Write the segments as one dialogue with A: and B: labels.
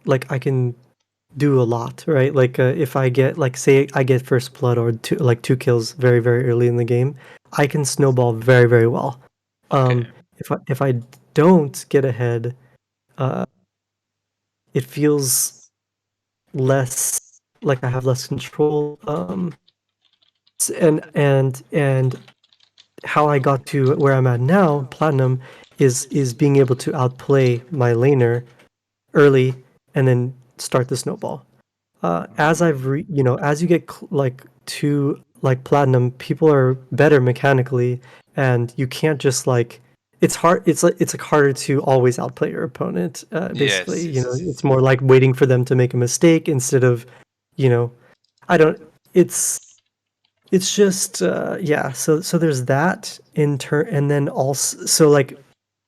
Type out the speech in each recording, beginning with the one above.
A: like I can do a lot, right? Like if I get like say I get first blood or two kills very very early in the game, I can snowball very very well.
B: Okay.
A: If I don't get ahead, uh, it feels less like I have less control. And how I got to where I'm at now, platinum, is being able to outplay my laner early and then start the snowball. As
B: Mm.
A: as you get like to like platinum, people are better mechanically, and you can't just like it's hard. It's like harder to always outplay your opponent. Basically,
B: Yes, yes, yes,
A: it's
B: yes.
A: more like waiting for them to make a mistake instead of, you know, I don't. It's just yeah. So there's that in turn, and then also so like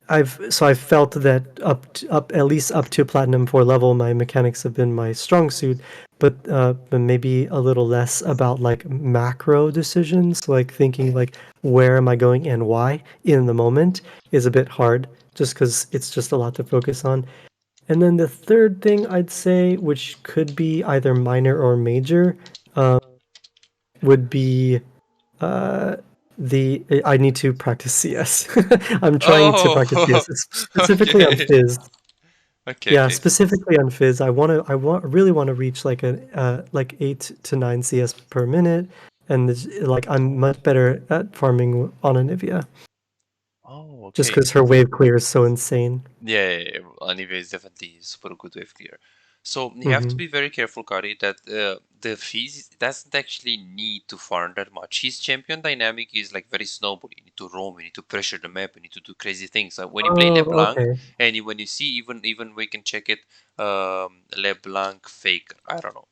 A: I've felt that up at least up to platinum 4 level, my mechanics have been my strong suit, but maybe a little less about like macro decisions, like thinking like where am I going and why in the moment is a bit hard, just because it's just a lot to focus on. And then the third thing I'd say, which could be either minor or major, would be uh, the I need to practice CS. I'm trying to practice
B: Oh,
A: CS, specifically on
B: okay.
A: Fizz.
B: Okay,
A: Yeah,
B: okay.
A: specifically on Fizz. Really want to reach like a like 8 to 9 CS per minute, and like I'm much better at farming on Anivia,
B: Oh,
A: just
B: okay.
A: because her wave clear is so insane.
B: Yeah, yeah, yeah. Anyway, is definitely super good wave clear. So you have to
A: Hmm.
B: be very careful, Kari, that the Fizz doesn't actually need to farm that much. His champion dynamic is like very snowball. You need to roam, you need to pressure the map, you need to do crazy things. When you play
A: Oh,
B: LeBlanc,
A: okay.
B: and when you see even we can check it, LeBlanc Faker. I don't know,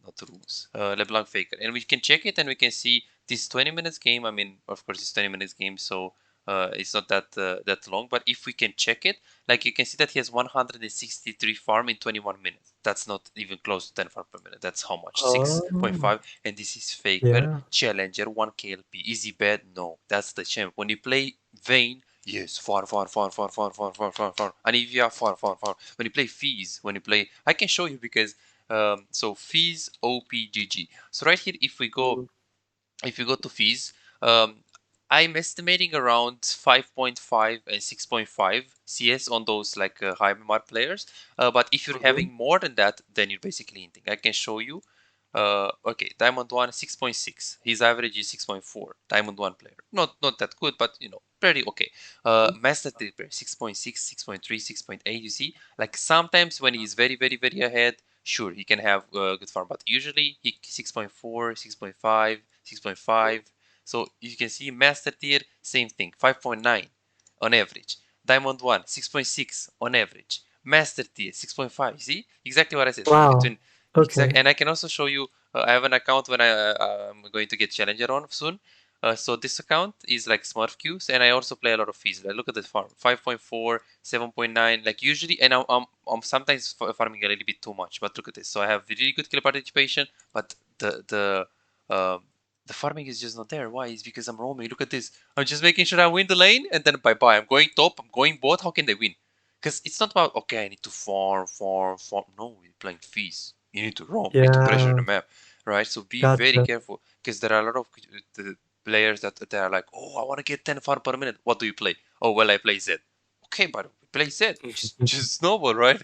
B: not the rules. LeBlanc Faker, and we can check it and we can see this 20 minutes game. I mean, of course, it's 20 minutes game, so it's not that long. But if we can check it, like you can see that he has 163 farm in 21 minutes. That's not even close to 10 farm per minute. That's how much?
A: Oh,
B: 6.5. And this is Faker,
A: yeah.
B: Challenger, 1 KLP. Is he bad? No. That's the champ. When you play Vayne, yes, far, far, far, far, far, far, far, far, far. And if you are far, far, far. When you play Fizz, when you play, I can show you because so Fizz OPGG. So right here, if you go to Fizz, um, I'm estimating around 5.5 and 6.5 CS on those like high MMR players. But if you're
A: Mm-hmm.
B: having more than that, then you're basically hinting. I can show you. Okay, Diamond 1 6.6. His average is 6.4. Diamond 1 player. Not that good, but pretty okay. Master 3 player 6.6, 6.3, 6.8. You see, like sometimes when he's very, very, very ahead, sure he can have good farm, but usually he 6.4, 6.5, 6.5. So you can see master tier, same thing, 5.9 on average. Diamond 1, 6.6 on average. Master tier, 6.5. You see? Exactly what I said.
A: Wow.
B: Between exact,
A: Okay.
B: and I can also show you. I have an account when I'm going to get challenger on soon. So this account is like Smurf queues, and I also play a lot of Fizz. Like, look at the farm: 5.4, 7.9. Like usually, and I'm sometimes farming a little bit too much. But look at this. So I have really good kill participation, but the farming is just not there. Why? It's because I'm roaming. Look at this. I'm just making sure I win the lane, and then bye bye. I'm going top. I'm going bot. How can they win? Because it's not about okay. I need to farm, farm, farm. No, you're playing Fizz. You need to roam. You need to pressure the
A: Yeah.
B: map, right? So be very
A: Gotcha.
B: careful because there are a lot of the players that they are like, oh, I want to get 10 farm per minute. What do you play? Oh, well, I play Z. Okay, but play Z. Just snowball, right?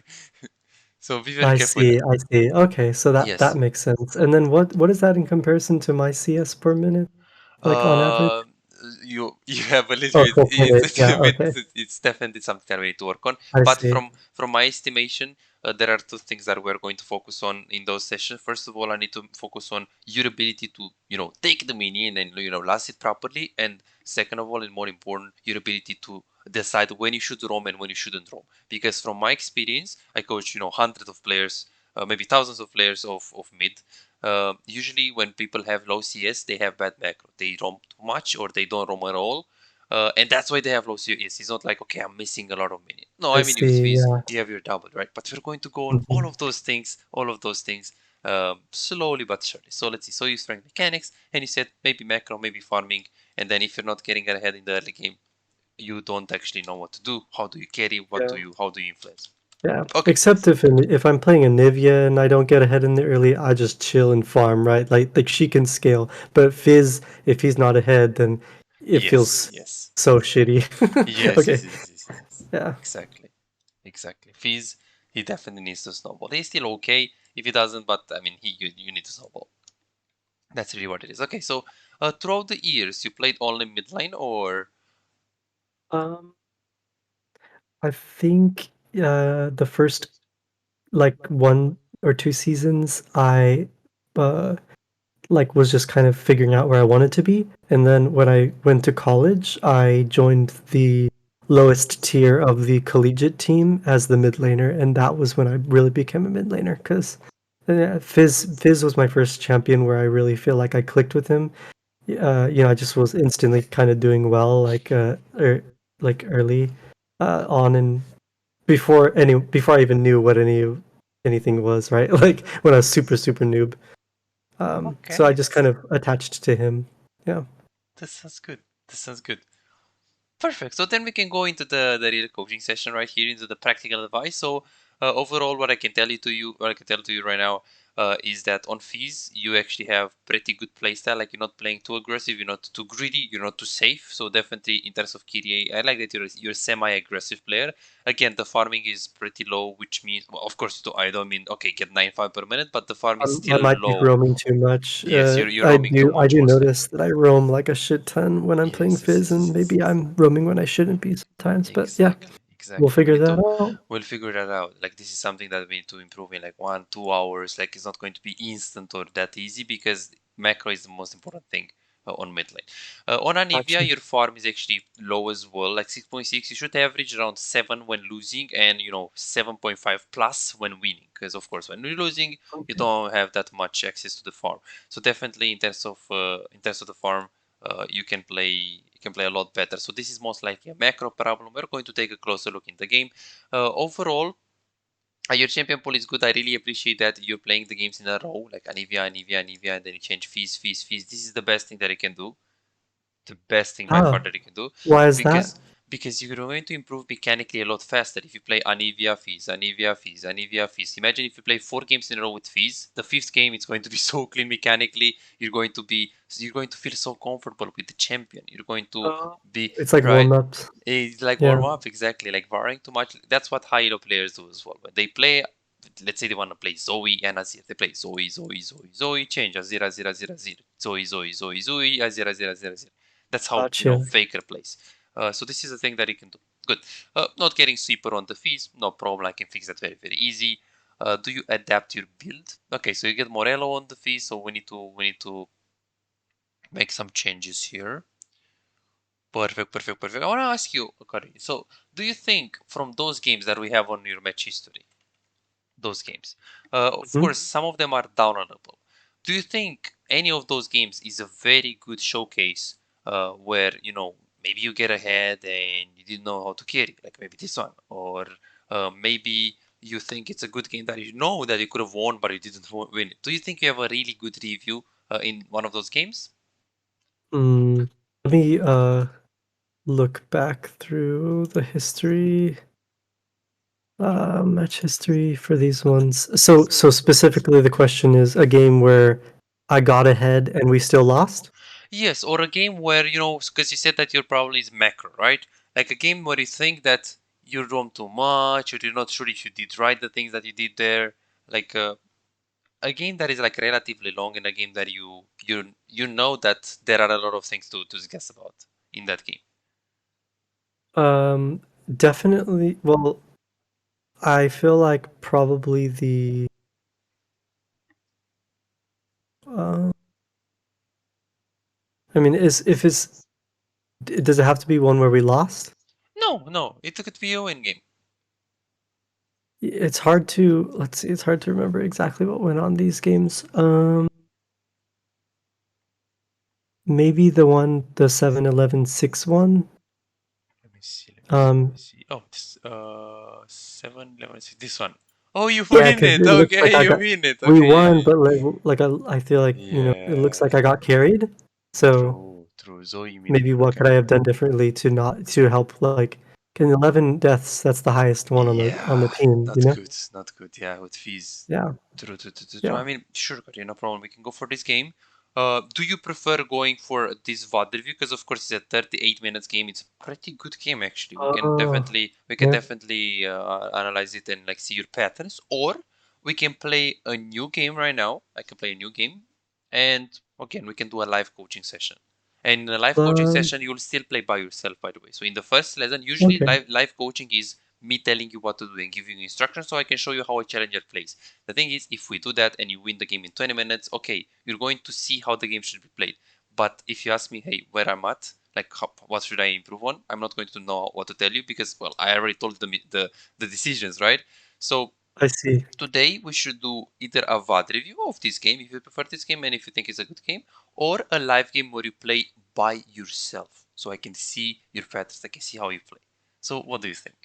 B: So be very
A: I
B: careful with
A: see,
B: that.
A: I see. Okay, so that
B: Yes.
A: makes sense. And then what is that in comparison to my CS per minute, like on average?
B: Uh, you have a little
A: Oh,
B: bit.
A: per
B: It's
A: minute.
B: a
A: Yeah,
B: little bit.
A: okay.
B: It's definitely something that we need to work on.
A: I
B: But
A: see.
B: from my estimation, there are two things that we're going to focus on in those sessions. First of all, I need to focus on your ability to take the minion and last it properly. And second of all, and more important, your ability to decide when you should roam and when you shouldn't roam. Because from my experience, I coach hundreds of players, maybe thousands of players of mid. Usually, when people have low CS, they have bad macro. They roam too much or they don't roam at all. And that's why they have low CS. It's not like, okay, I'm missing a lot of minions. No,
A: I
B: I mean, use
A: see,
B: Fizz,
A: yeah.
B: you have your double, right? But we're going to go on
A: Mhm.
B: all of those things, slowly but surely. So let's see. So you strength mechanics, and you said maybe macro, maybe farming. And then if you're not getting ahead in the early game, you don't actually know what to do. How do you carry?
A: Yeah.
B: How do you influence?
A: Yeah,
B: Okay.
A: except if I'm playing a Nivea and I don't get ahead in the early, I just chill and farm, right? Like she can scale, but Fizz, if he's not ahead, then it
B: Yes,
A: feels
B: yes.
A: so shitty.
B: Yes,
A: Okay,
B: yes, yes, yes, yes, yes.
A: yeah.
B: Exactly. Exactly. Fizz, he definitely needs to snowball. He's still okay if he doesn't, but I mean, you need to snowball. That's really what it is. Okay, so throughout the years, you played only mid lane or
A: Um, I think the first like 1 or 2 seasons, I uh like was just kind of figuring out where I wanted to be. And then when I went to college, I joined the lowest tier of the collegiate team as the mid laner, and that was when I really became a mid laner because Fizz was my first champion where I really feel like I clicked with him. I just was instantly kind of doing well, like early on, and before I even knew what anything was, right? Like when I was super noob. So I
B: okay,
A: just kind of attached to him. Yeah.
B: this sounds good. This sounds good. Perfect. So then we can go into the real coaching session right here into the practical advice. So overall, what I can tell to you right now is that on fees you actually have pretty good playstyle. Like you're not playing too aggressive, you're not too greedy, you're not too safe. So definitely in terms of Kyrie, I like that you're a semi-aggressive player. Again, the farming is pretty low, which means well, of course I don't mean okay get 9 farm per minute, but the farm is
A: I
B: still
A: might be
B: low.
A: roaming too much.
B: Yes, you're
A: I
B: roaming too
A: do I
B: much
A: do
B: most likely.
A: notice that I roam like a shit ton when I'm playing
B: Yes, yes,
A: Fizz,
B: yes, yes,
A: and
B: yes.
A: maybe I'm roaming when I shouldn't be sometimes. But yeah,
B: Exactly,
A: we'll
B: exactly. We
A: figure
B: need
A: that
B: to,
A: out.
B: we'll figure that out. Like this is something that we need to improve in like 1, 2 hours. Like it's not going to be instant or that easy because macro is the most important thing on mid lane. On Anivia,
A: Gotcha.
B: your farm is actually low as well, like 6.6. You should average around 7 when losing and 7.5 plus when winning. Because of course, when you're losing, you
A: Okay.
B: don't have that much access to the farm. So definitely in terms of the farm, you can play a lot better. So this is most likely a macro problem. We're going to take a closer look in the game. Overall, your champion pool is good. I really appreciate that you're playing the games in a row, like Anivia, Anivia, Anivia, and then you change fees, fees, fees. This is the best thing that you can do. The best thing by far
A: Ah,
B: that you can do,
A: why is that?
B: because you're going to improve mechanically a lot faster if you play Anivia fees, Anivia fees, Anivia fees. Imagine if you play 4 games in a row with fees. The fifth game it's going to be so clean mechanically. You're going to feel so comfortable with the champion. You're going to
A: Oh.
B: be
A: It's like
B: right.
A: warm ups.
B: It's like
A: Yeah.
B: warm up exactly, like varying too much. That's what high elo players do as well. When they play, let's say they want to play Zoe and Azir, they play Zoe, Zoe, Zoe, Zoe, change Azir, Azir, Azir, Azir, Zoe, Zoe, Zoe, Zoe, Azir, Azir, Azir, Azir. That's how
A: Gotcha.
B: Faker plays. So this is a thing that you can do. Good. Not getting sweeper on the fees, no problem. I can fix that very easy. Do you adapt your build? Okay, so you get Morello on the fees, so we need to make some changes here. Perfect, perfect, perfect. I want to ask you, Kari. So, do you think from those games that we have on your match history, those games, of
A: Mhm.
B: course, some of them are downloadable. Do you think any of those games is a very good showcase where maybe you get ahead and you didn't know how to carry, like maybe this one, or maybe you think it's a good game that you know that you could have won but you didn't win it. Do you think you have a really good review in one of those games?
A: Let me look back through the history. Match history for these ones. So specifically, the question is a game where I got ahead and we still lost?
B: Yes, or a game where, because you said that your problem is macro, right? Like a game where you think that you roam too much, or you're not sure if you did right the things that you did there. Like a game that is like relatively long, and a game that you know that there are a lot of things to discuss about in that game.
A: Um, Definitely. Well, I feel like probably uh, I mean, does it have to be one where we lost?
B: No, no, it could be a win game.
A: It's hard to, let's see, it's hard to remember exactly what went on these games. Maybe the 7-11-6 one.
B: Let me see, let me see, let
A: Um,
B: me see. Oh, this 7-11-6. This one. Oh, you
A: yeah,
B: win
A: because
B: it.
A: it looks like
B: Okay,
A: I
B: you
A: got
B: win it.
A: we
B: Okay,
A: won,
B: yeah,
A: but I feel like, it looks
B: yeah.
A: like I got carried. So
B: True, true. Zoe mid
A: maybe
B: laner.
A: what
B: Okay.
A: could I have done differently to help like can 11 deaths, that's the highest one on the
B: Yeah,
A: team, you
B: not
A: know?
B: good, not good. Yeah, with fees.
A: Yeah,
B: True, true, true, true, true.
A: yeah.
B: I mean, sure, Korea, no problem. We can go for this game. Do you prefer going for this VOD review? Because of course it's a 38 minutes game. It's a pretty good game actually.
A: Oh,
B: We can
A: yeah.
B: definitely analyze it and like see your patterns. Or we can play a new game right now. I can play a new game, and again we can do a live coaching session. And in a live coaching
A: Um,
B: session, you will still play by yourself, by the way. So in the first lesson, usually
A: okay.
B: live coaching is me telling you what to do and giving you instructions so I can show you how a challenger plays. The thing is, if we do that and you win the game in 20 minutes, okay, you're going to see how the game should be played. But if you ask me, hey, where I'm at, like what should I improve on, I'm not going to know what to tell you because, well, I already told the decisions, right? So
A: I see.
B: today we should do either a VOD review of this game if you prefer this game and if you think it's a good game, or a live game where you play by yourself so I can see your patterns, I can see how you play. So what do you think?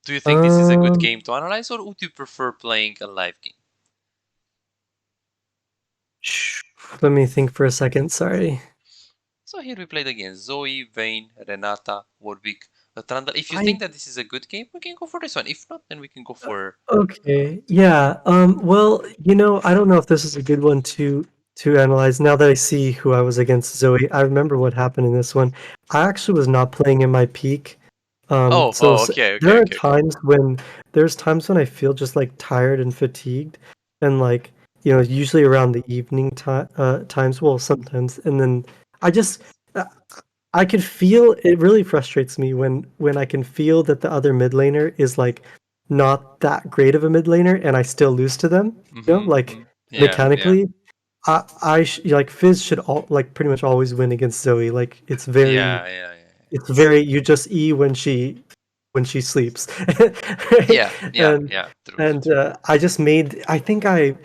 B: Do you think this is a good
A: Um,
B: game to analyze, or would you prefer playing a live game?
A: sh- Let me think for a second. Sorry.
B: So here we played again Zoe, Vayne, Renata, Warwick, Trundle. If you
A: I
B: think that this is a good game, we can go for this one. If not, then we can go for.
A: Okay. Yeah. Well, I don't know if this is a good one to analyze. Now that I see who I was against Zoe, I remember what happened in this one. I actually was not playing in my peak.
B: Oh,
A: So,
B: oh, okay,
A: there
B: okay,
A: are
B: okay, okay.
A: times when I feel just like tired and fatigued, and like usually around the evening times. Well, sometimes, and then I just uh, I can feel it really frustrates me when I can feel that the other mid laner is like not that great of a mid laner and I still lose to them, like
B: Yeah, yeah,
A: mechanically. Like Fizz should all like pretty much always win against Zoe. Like
B: yeah, yeah, yeah.
A: it's very you just E when she sleeps. Right?
B: Yeah, yeah,
A: And
B: yeah. True, true, true.
A: I think I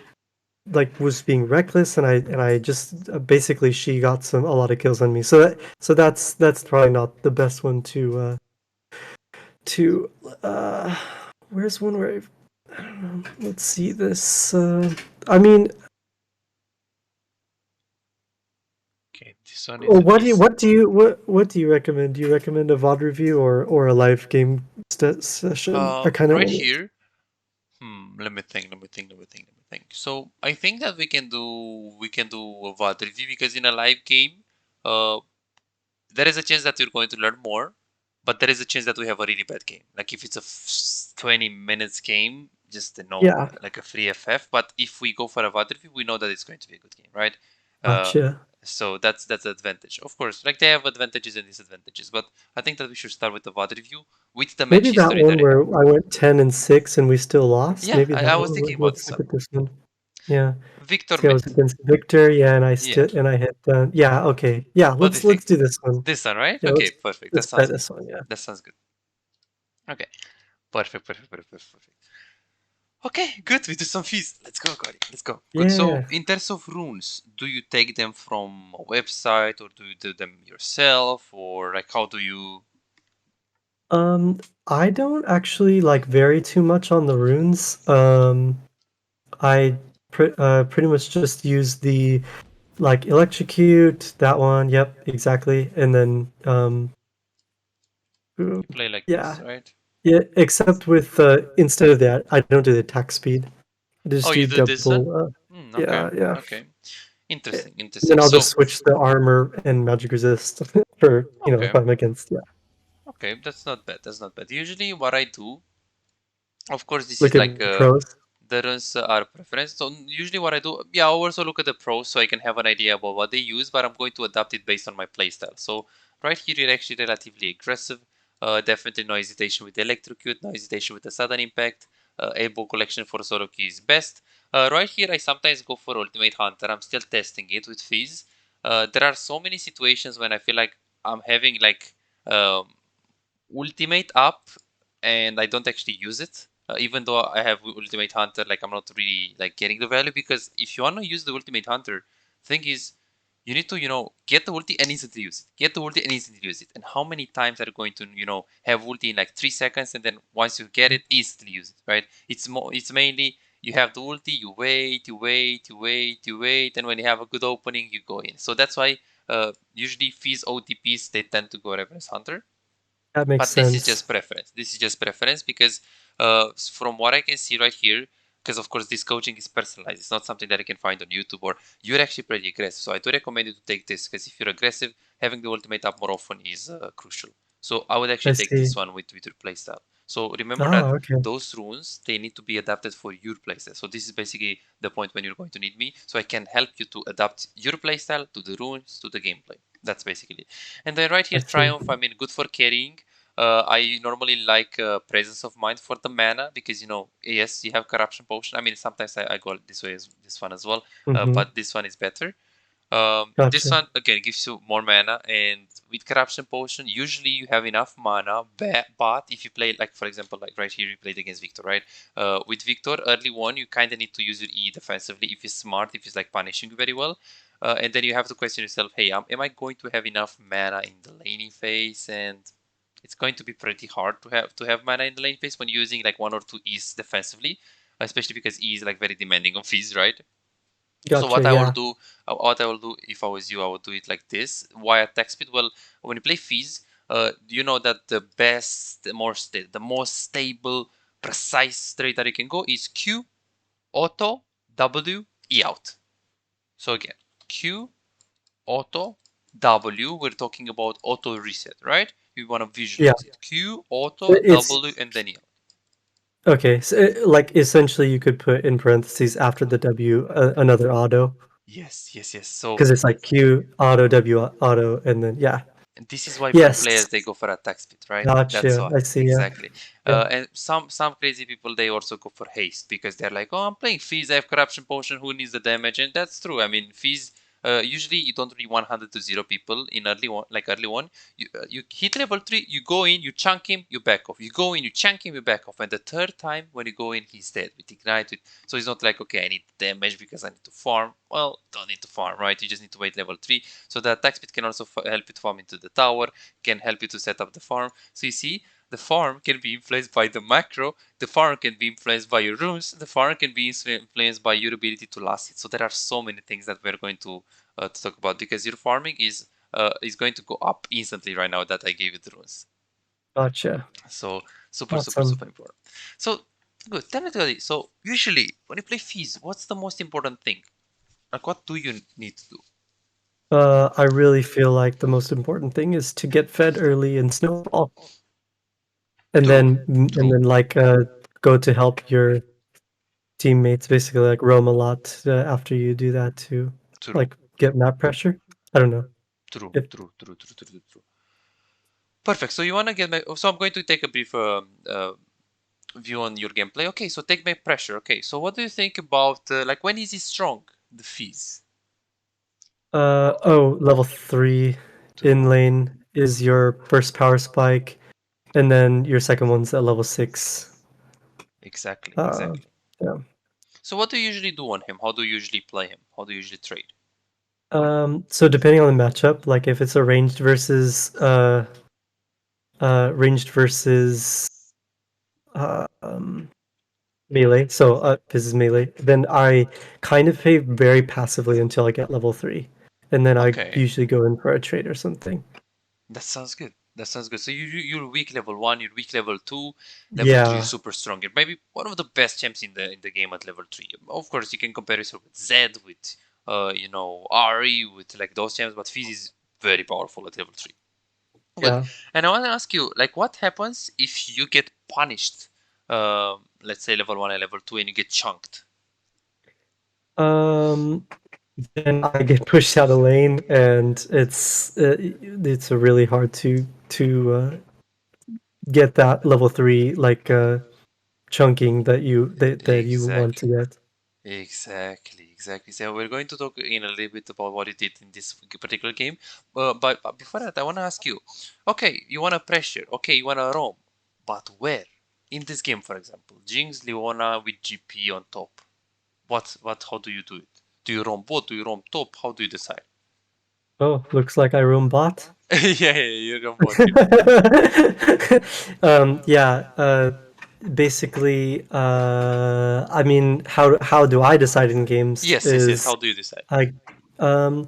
A: like was being reckless and I just basically she got a lot of kills on me. So that's probably not the best one to where's one where I don't know. Let's see this I mean
B: Okay, this one is a piece.
A: what do you recommend? Do you recommend a VOD review or a live game session? I kind of
B: Right
A: want to.
B: here. Let me think. Let me think. Let me think. Let me think. So I think that we can do a VOD review because in a live game, uh, there is a chance that you're going to learn more, but there is a chance that we have a really bad game. Like if it's a 20 minutes game, just
A: Yeah,
B: like a free FF. But if we go for a VOD review, we know that it's going to be a good game, right? Uh,
A: gotcha.
B: so that's the advantage. Of course, like they have advantages and disadvantages, but I think that we should start with the VOD review with the match
A: Maybe that
B: history that
A: one
B: I have.
A: where I went 10-6 and we still lost.
B: Yeah,
A: Maybe that
B: I was
A: one.
B: thinking about
A: Let's
B: this
A: look
B: one.
A: at this one. Yeah.
B: Victor
A: See, I was
B: Met.
A: against Victor, yeah, and
B: Yeah.
A: I hit yeah, okay. Yeah,
B: What do you
A: let's
B: think?
A: do this one.
B: This one, right?
A: Yeah,
B: Okay, perfect. That
A: let's try
B: sounds good.
A: this one, yeah.
B: That sounds good. Okay. Perfect, perfect, perfect, perfect, perfect. Okay, good. We do some fees. Let's go, Cody. Let's go. Good. So,
A: Yeah.
B: in terms of runes, do you take them from a website or do you do them yourself or like how do you?
A: Um, I don't actually like vary too much on the runes. I pretty much just use the like electrocute, that one, yep, exactly. And then ooh,
B: You play like this,
A: yeah.
B: right?
A: Yeah, except with instead of that, I don't do the attack speed. I
B: Oh,
A: just
B: you
A: do
B: do this one?
A: double
B: Okay,
A: yeah, yeah.
B: okay.
A: And
B: Interesting,
A: then
B: interesting.
A: I'll
B: So,
A: just switch the armor and magic resist for, if
B: okay,
A: I'm against, yeah.
B: okay, that's not bad. That's not bad. Usually, what I do, of course, this is
A: Look at
B: like
A: the pros.
B: the runs are preference. So usually what I do, yeah, I also look at the pros so I can have an idea about what they use, but I'm going to adapt it based on my playstyle. So right here you're actually relatively aggressive. Definitely no hesitation with electrocute, no hesitation with the sudden impact. Able collection for solo key is best. Right here I sometimes go for ultimate hunter. I'm still testing it with Fizz. There are so many situations when I feel like I'm having like um, ultimate up and I don't actually use it. Even though I have ultimate hunter, like I'm not really like getting the value because if you wanna use the ultimate hunter, thing is you need to get the ulti and instantly use it. Get the ulti and instantly use it. And how many times are you going to have ulti in like 3 seconds and then once you get it, instantly use it, right? It's mainly you have the ulti, you wait, you wait, you wait, you wait, and when you have a good opening, you go in. So that's why usually Fizz OTPs they tend to go Reverence Hunter.
A: That makes
B: But this is
A: sense.
B: just preference. This is just preference because from what I can see right here, because of course this coaching is personalized. It's not something that you can find on YouTube, or you're actually pretty aggressive. So I do recommend you to take this because if you're aggressive, having the ultimate up more often is crucial. So I would actually
A: I
B: take this
A: see.
B: one with your playstyle. So remember that
A: Oh, okay.
B: those runes, they need to be adapted for your playstyle. So this is basically the point when you're going to need me. So I can help you to adapt your playstyle to the runes, to the gameplay. That's basically it. And then right
A: I
B: here,
A: see.
B: Triumph, I mean, good for carrying. I normally like presence of mind for the mana because yes, you have corruption potion. I mean, sometimes I go this way as this one as well,
A: Mm-hmm.
B: but this one is better. This
A: Gotcha.
B: one again gives you more mana, and with corruption potion, usually you have enough mana. But if you play like for example, like right here, you played against Victor, right? With Victor, early one, you kind of need to use your E defensively if he's smart, if he's like punishing you very well. And then you have to question yourself, hey, am I going to have enough mana in the laning phase? And it's going to be pretty hard to have mana in the lane phase when using like one or two E's defensively, especially because E is like very demanding on fees, right? So
A: Gotcha. Yeah.
B: what I will do if I was you, I would do it like this. Why attack speed? Well, when you play fees, you know that the best, the most stable, precise trade that you can go is Q, auto, W, E out. So again, Q, auto, W. We're talking about auto reset, right? You want to
A: Yeah.
B: visualize it. Q, auto,
A: It's
B: W, and then E out.
A: okay. So, like, essentially, you could put in parentheses after the W another auto
B: Yes, yes, yes. So
A: because it's like Q auto W auto, and then yeah.
B: and this is why pro
A: Yes.
B: players they go for attack speed, right? That's
A: Gotcha.
B: why
A: I see. Yeah.
B: exactly.
A: Yeah.
B: And some crazy people they also go for haste because they're like, oh, I'm playing Fizz, I have corruption potion, who needs the damage? And that's true. I mean, Fizz. Usually you don't really 100 to 0 people in early one. You hit level 3, you go in, you chunk him, you back off. You go in, you chunk him, you back off. And the third time when you go in, he's dead with ignite. So it's not like, okay, I need damage because I need to farm. Well, don't need to farm, right? You just need to wait level 3. So the attack speed can also help you to farm into the tower, can help you to set up the farm. So you see, the farm can be influenced by the macro, the farm can be influenced by your runes, the farm can be influenced by your ability to last it. So there are so many things that we're going to talk about because your farming is going to go up instantly right now that I gave you the runes.
A: Gotcha.
B: So super super
A: Awesome.
B: super important. So good. Tell me, Tony, so usually when you play Fizz, what's the most important thing? Like what do you need to do?
A: I really feel like the most important thing is to get fed early in Snowball, and
B: True,
A: then
B: true,
A: like go to help your teammates. Basically, like roam a lot after you do that to
B: true,
A: like get map pressure. I don't know
B: true,
A: if
B: true, true, true, true, true, true. Perfect. So you want to get my. So I'm going to take a brief view on your gameplay. Okay, so take my pressure. Okay, so what do you think about like when is he strong? The Fizz.
A: oh, level 3
B: True.
A: in lane is your first power spike, and then your second one's at level 6.
B: Exactly,
A: Uh,
B: exactly.
A: yeah.
B: So what do you usually do on him? How do you usually play him? How do you usually trade?
A: So depending on the matchup, like if it's a ranged versus um melee, so this is melee, then I kind of play very passively until I get level 3. And then I
B: Okay,
A: usually go in for a trade or something.
B: that sounds good. That sounds good. So you're weak level 1, you're weak level 2, level 3 is
A: Yeah,
B: super strong. You're maybe one of the best champs in the game at level 3. Of course, you can compare yourself with Zed, with Ari, with like those champs, but Fizz is very powerful at level 3. Good.
A: yeah.
B: And I want to ask you, like, what happens if you get punished? Let's say level 1 and level 2, and you get chunked.
A: Um, then I get pushed out of lane, and it's really hard to get that level 3 like chunking that you want to
B: Exactly.
A: get.
B: Exactly, exactly. So we're going to talk in a little bit about what you did in this particular game. But before that, I want to ask you, okay, you want to pressure, okay, you want to roam, but where? In this game, for example, Jinx, Leona with GP on top. How do you do it? Do you roam bot? Do you roam top? How do you decide?
A: Oh, looks like I roam bot.
B: Yeah, you roam bot.
A: Yeah, basically, I mean, how do I decide in games
B: Yes, yes, yes.
A: is
B: How do you decide?
A: I, um,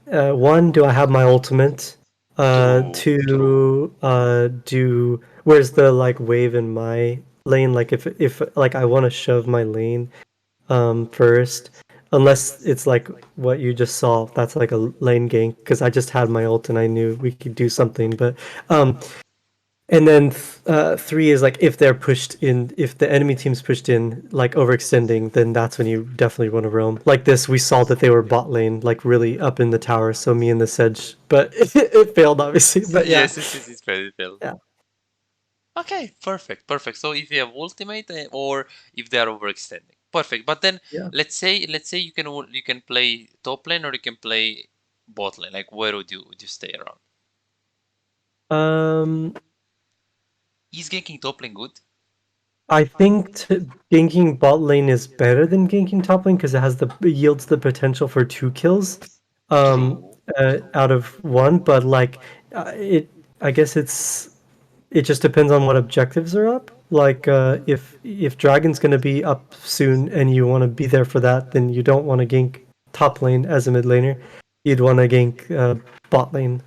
A: one, do I have my ultimate?
B: True, true.
A: To do where's the like wave in my lane, like if like I want to shove my lane first, unless it's like what you just saw, that's like a lane gank because I just had my ult and I knew we could do something. But um and then three is like if they're pushed in, if the enemy team's pushed in, like overextending, then that's when you definitely want to roam. Like this, we saw that they were bot lane, like really up in the tower. So me and the Sedge, but it failed obviously. But yeah,
B: Yes, it's very well.
A: yeah,
B: Okay, perfect, perfect. So if you have ultimate or if they are overextending, perfect. But then
A: yeah.
B: let's say you can play top lane or you can play bot lane. Like where would you stay around?
A: Um,
B: Is ganking top lane good?
A: I think ganking bot lane is better than ganking top lane because it yields the potential for two kills,
B: True, true,
A: out of one. But like, it, I guess it just depends on what objectives are up. Like, if Dragon's gonna be up soon and you want to be there for that, then you don't want to gank top lane as a mid laner. You'd want to gank bot lane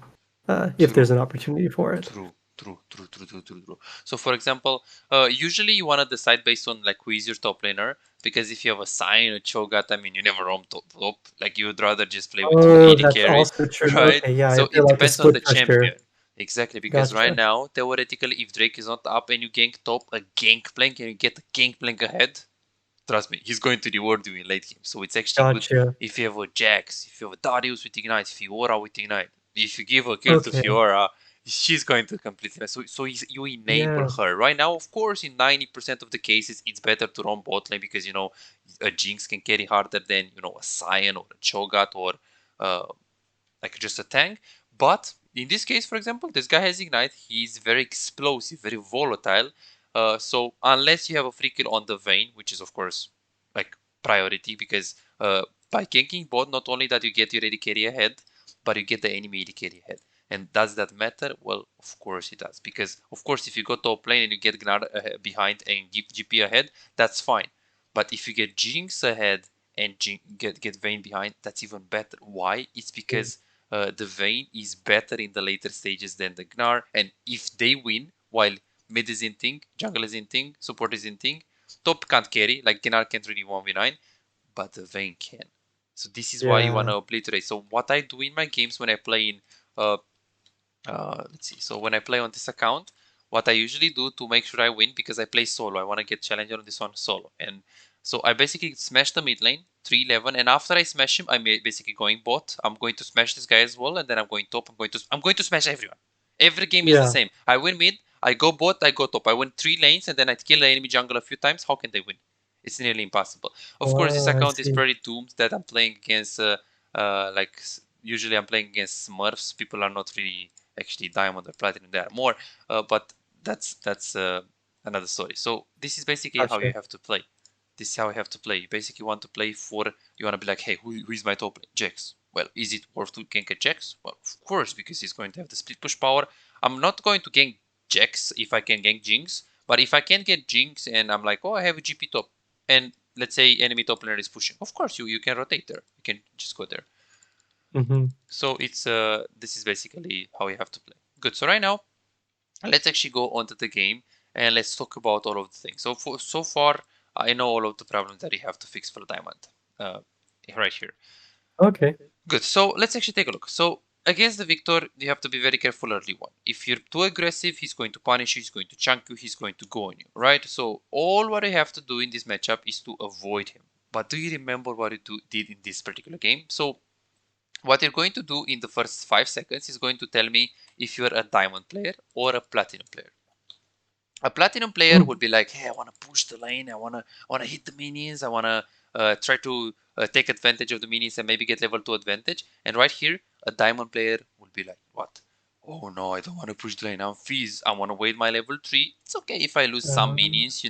A: if there's
B: true.
A: an opportunity for it.
B: True, true, true, true, true, true, true. So, for example, usually you want to decide based on like who is your top laner, because if you have a Sign or Cho'Gath, I mean, you never roam top. Like you would rather just play with two
A: Oh,
B: AD
A: that's
B: carries,
A: also true.
B: right?
A: Okay, yeah,
B: So
A: if they're
B: it
A: like a
B: depends on the
A: split pusher.
B: champion. Exactly, because right
A: Gotcha.
B: now, theoretically, if Drake is not up and you gank top, a Gangplank, and you get a Gangplank ahead, trust me, he's going to reward you in late game. So it's actually good
A: Gotcha.
B: if you have a Jax, if you have a Darius with Ignite, Fiora with Ignite. If you give a kill to
A: Okay.
B: Fiora, she's going to completely mess. So you enable
A: Yeah.
B: her. Right now, of course, in 90% of the cases, it's better to roam bot lane because, a Jinx can carry harder than, a Sion or a Cho'Gath or uh, like just a tank. But in this case, for example, this guy has Ignite. He's very explosive, very volatile. So unless you have a free kill on the Vayne, which is of course like priority, because by ganking bot, not only that you get your AD carry ahead, but you get the enemy AD carry ahead. And does that matter? Well, of course it does. Because of course, if you go top lane and you get Gnar behind and give GP ahead, that's fine. But if you get Jinx ahead and get Vayne behind, that's even better. Why? It's
A: Mm.
B: because the Vayne is better in the later stages than the Gnar, and if they win, while mid is inting, jungle is inting, support is inting, top can't carry, like Gnar can't really 1v9, but the Vayne can. So this is why you want
A: Yeah.
B: to obliterate. So what I do in my games when I play in uh, let's see. So when I play on this account, what I usually do to make sure I win, because I play solo, I want to get challenger on this one solo. And so I basically smash the mid lane, 311, and after I smash him, I'm basically going bot. I'm going to smash this guy as well, and then I'm going top. I'm going to smash everyone. Every game is the
A: Yeah.
B: same. I win mid, I go bot, I go top. I win 3 lanes, and then I kill the enemy jungle a few times. How can they win? It's nearly impossible. Of course, this
A: Oh, I
B: account is
A: see.
B: pretty doomed that I'm playing against. Like usually I'm playing against Smurfs. People are not really actually diamond or platinum. There are more, but that's another story. So this is basically how you
A: Gotcha.
B: have to play. This is how you have to play. You basically want to play for. You want to be like, hey, who is my top lane? Jax. Well, is it worth to gank a Jax? Well, of course, because he's going to have the split push power. I'm not going to gank Jax if I can gank Jinx, but if I can get Jinx and I'm like, oh, I have a GP top, and let's say enemy top laner is pushing, of course you can rotate there. You can just go there.
A: Mm-hmm.
B: So it's this is basically how you have to play. Good. So right now, let's actually go onto the game and let's talk about all of the things. So far, I know all of the problems that you have to fix for Diamond, uh, right here.
A: Okay.
B: Good. So let's actually take a look. So against the Victor, you have to be very careful early on. If you're too aggressive, he's going to punish you, he's going to chunk you, he's going to go on you, right? So all what I have to do in this matchup is to avoid him. But do you remember what you did in this particular game? So what you're going to do in the first 5 seconds is going to tell me if you're a diamond player or a platinum player. A platinum player
A: Mm.
B: would be like, hey, I want to push the lane, I want to hit the minions, I want to try to take advantage of the minions and maybe get level 2 advantage. And right here, a diamond player would be like, what? Oh no, I don't want to push the lane. I'm Fizz. I want to wait my level 3. It's okay if I lose some
A: Um,
B: minions,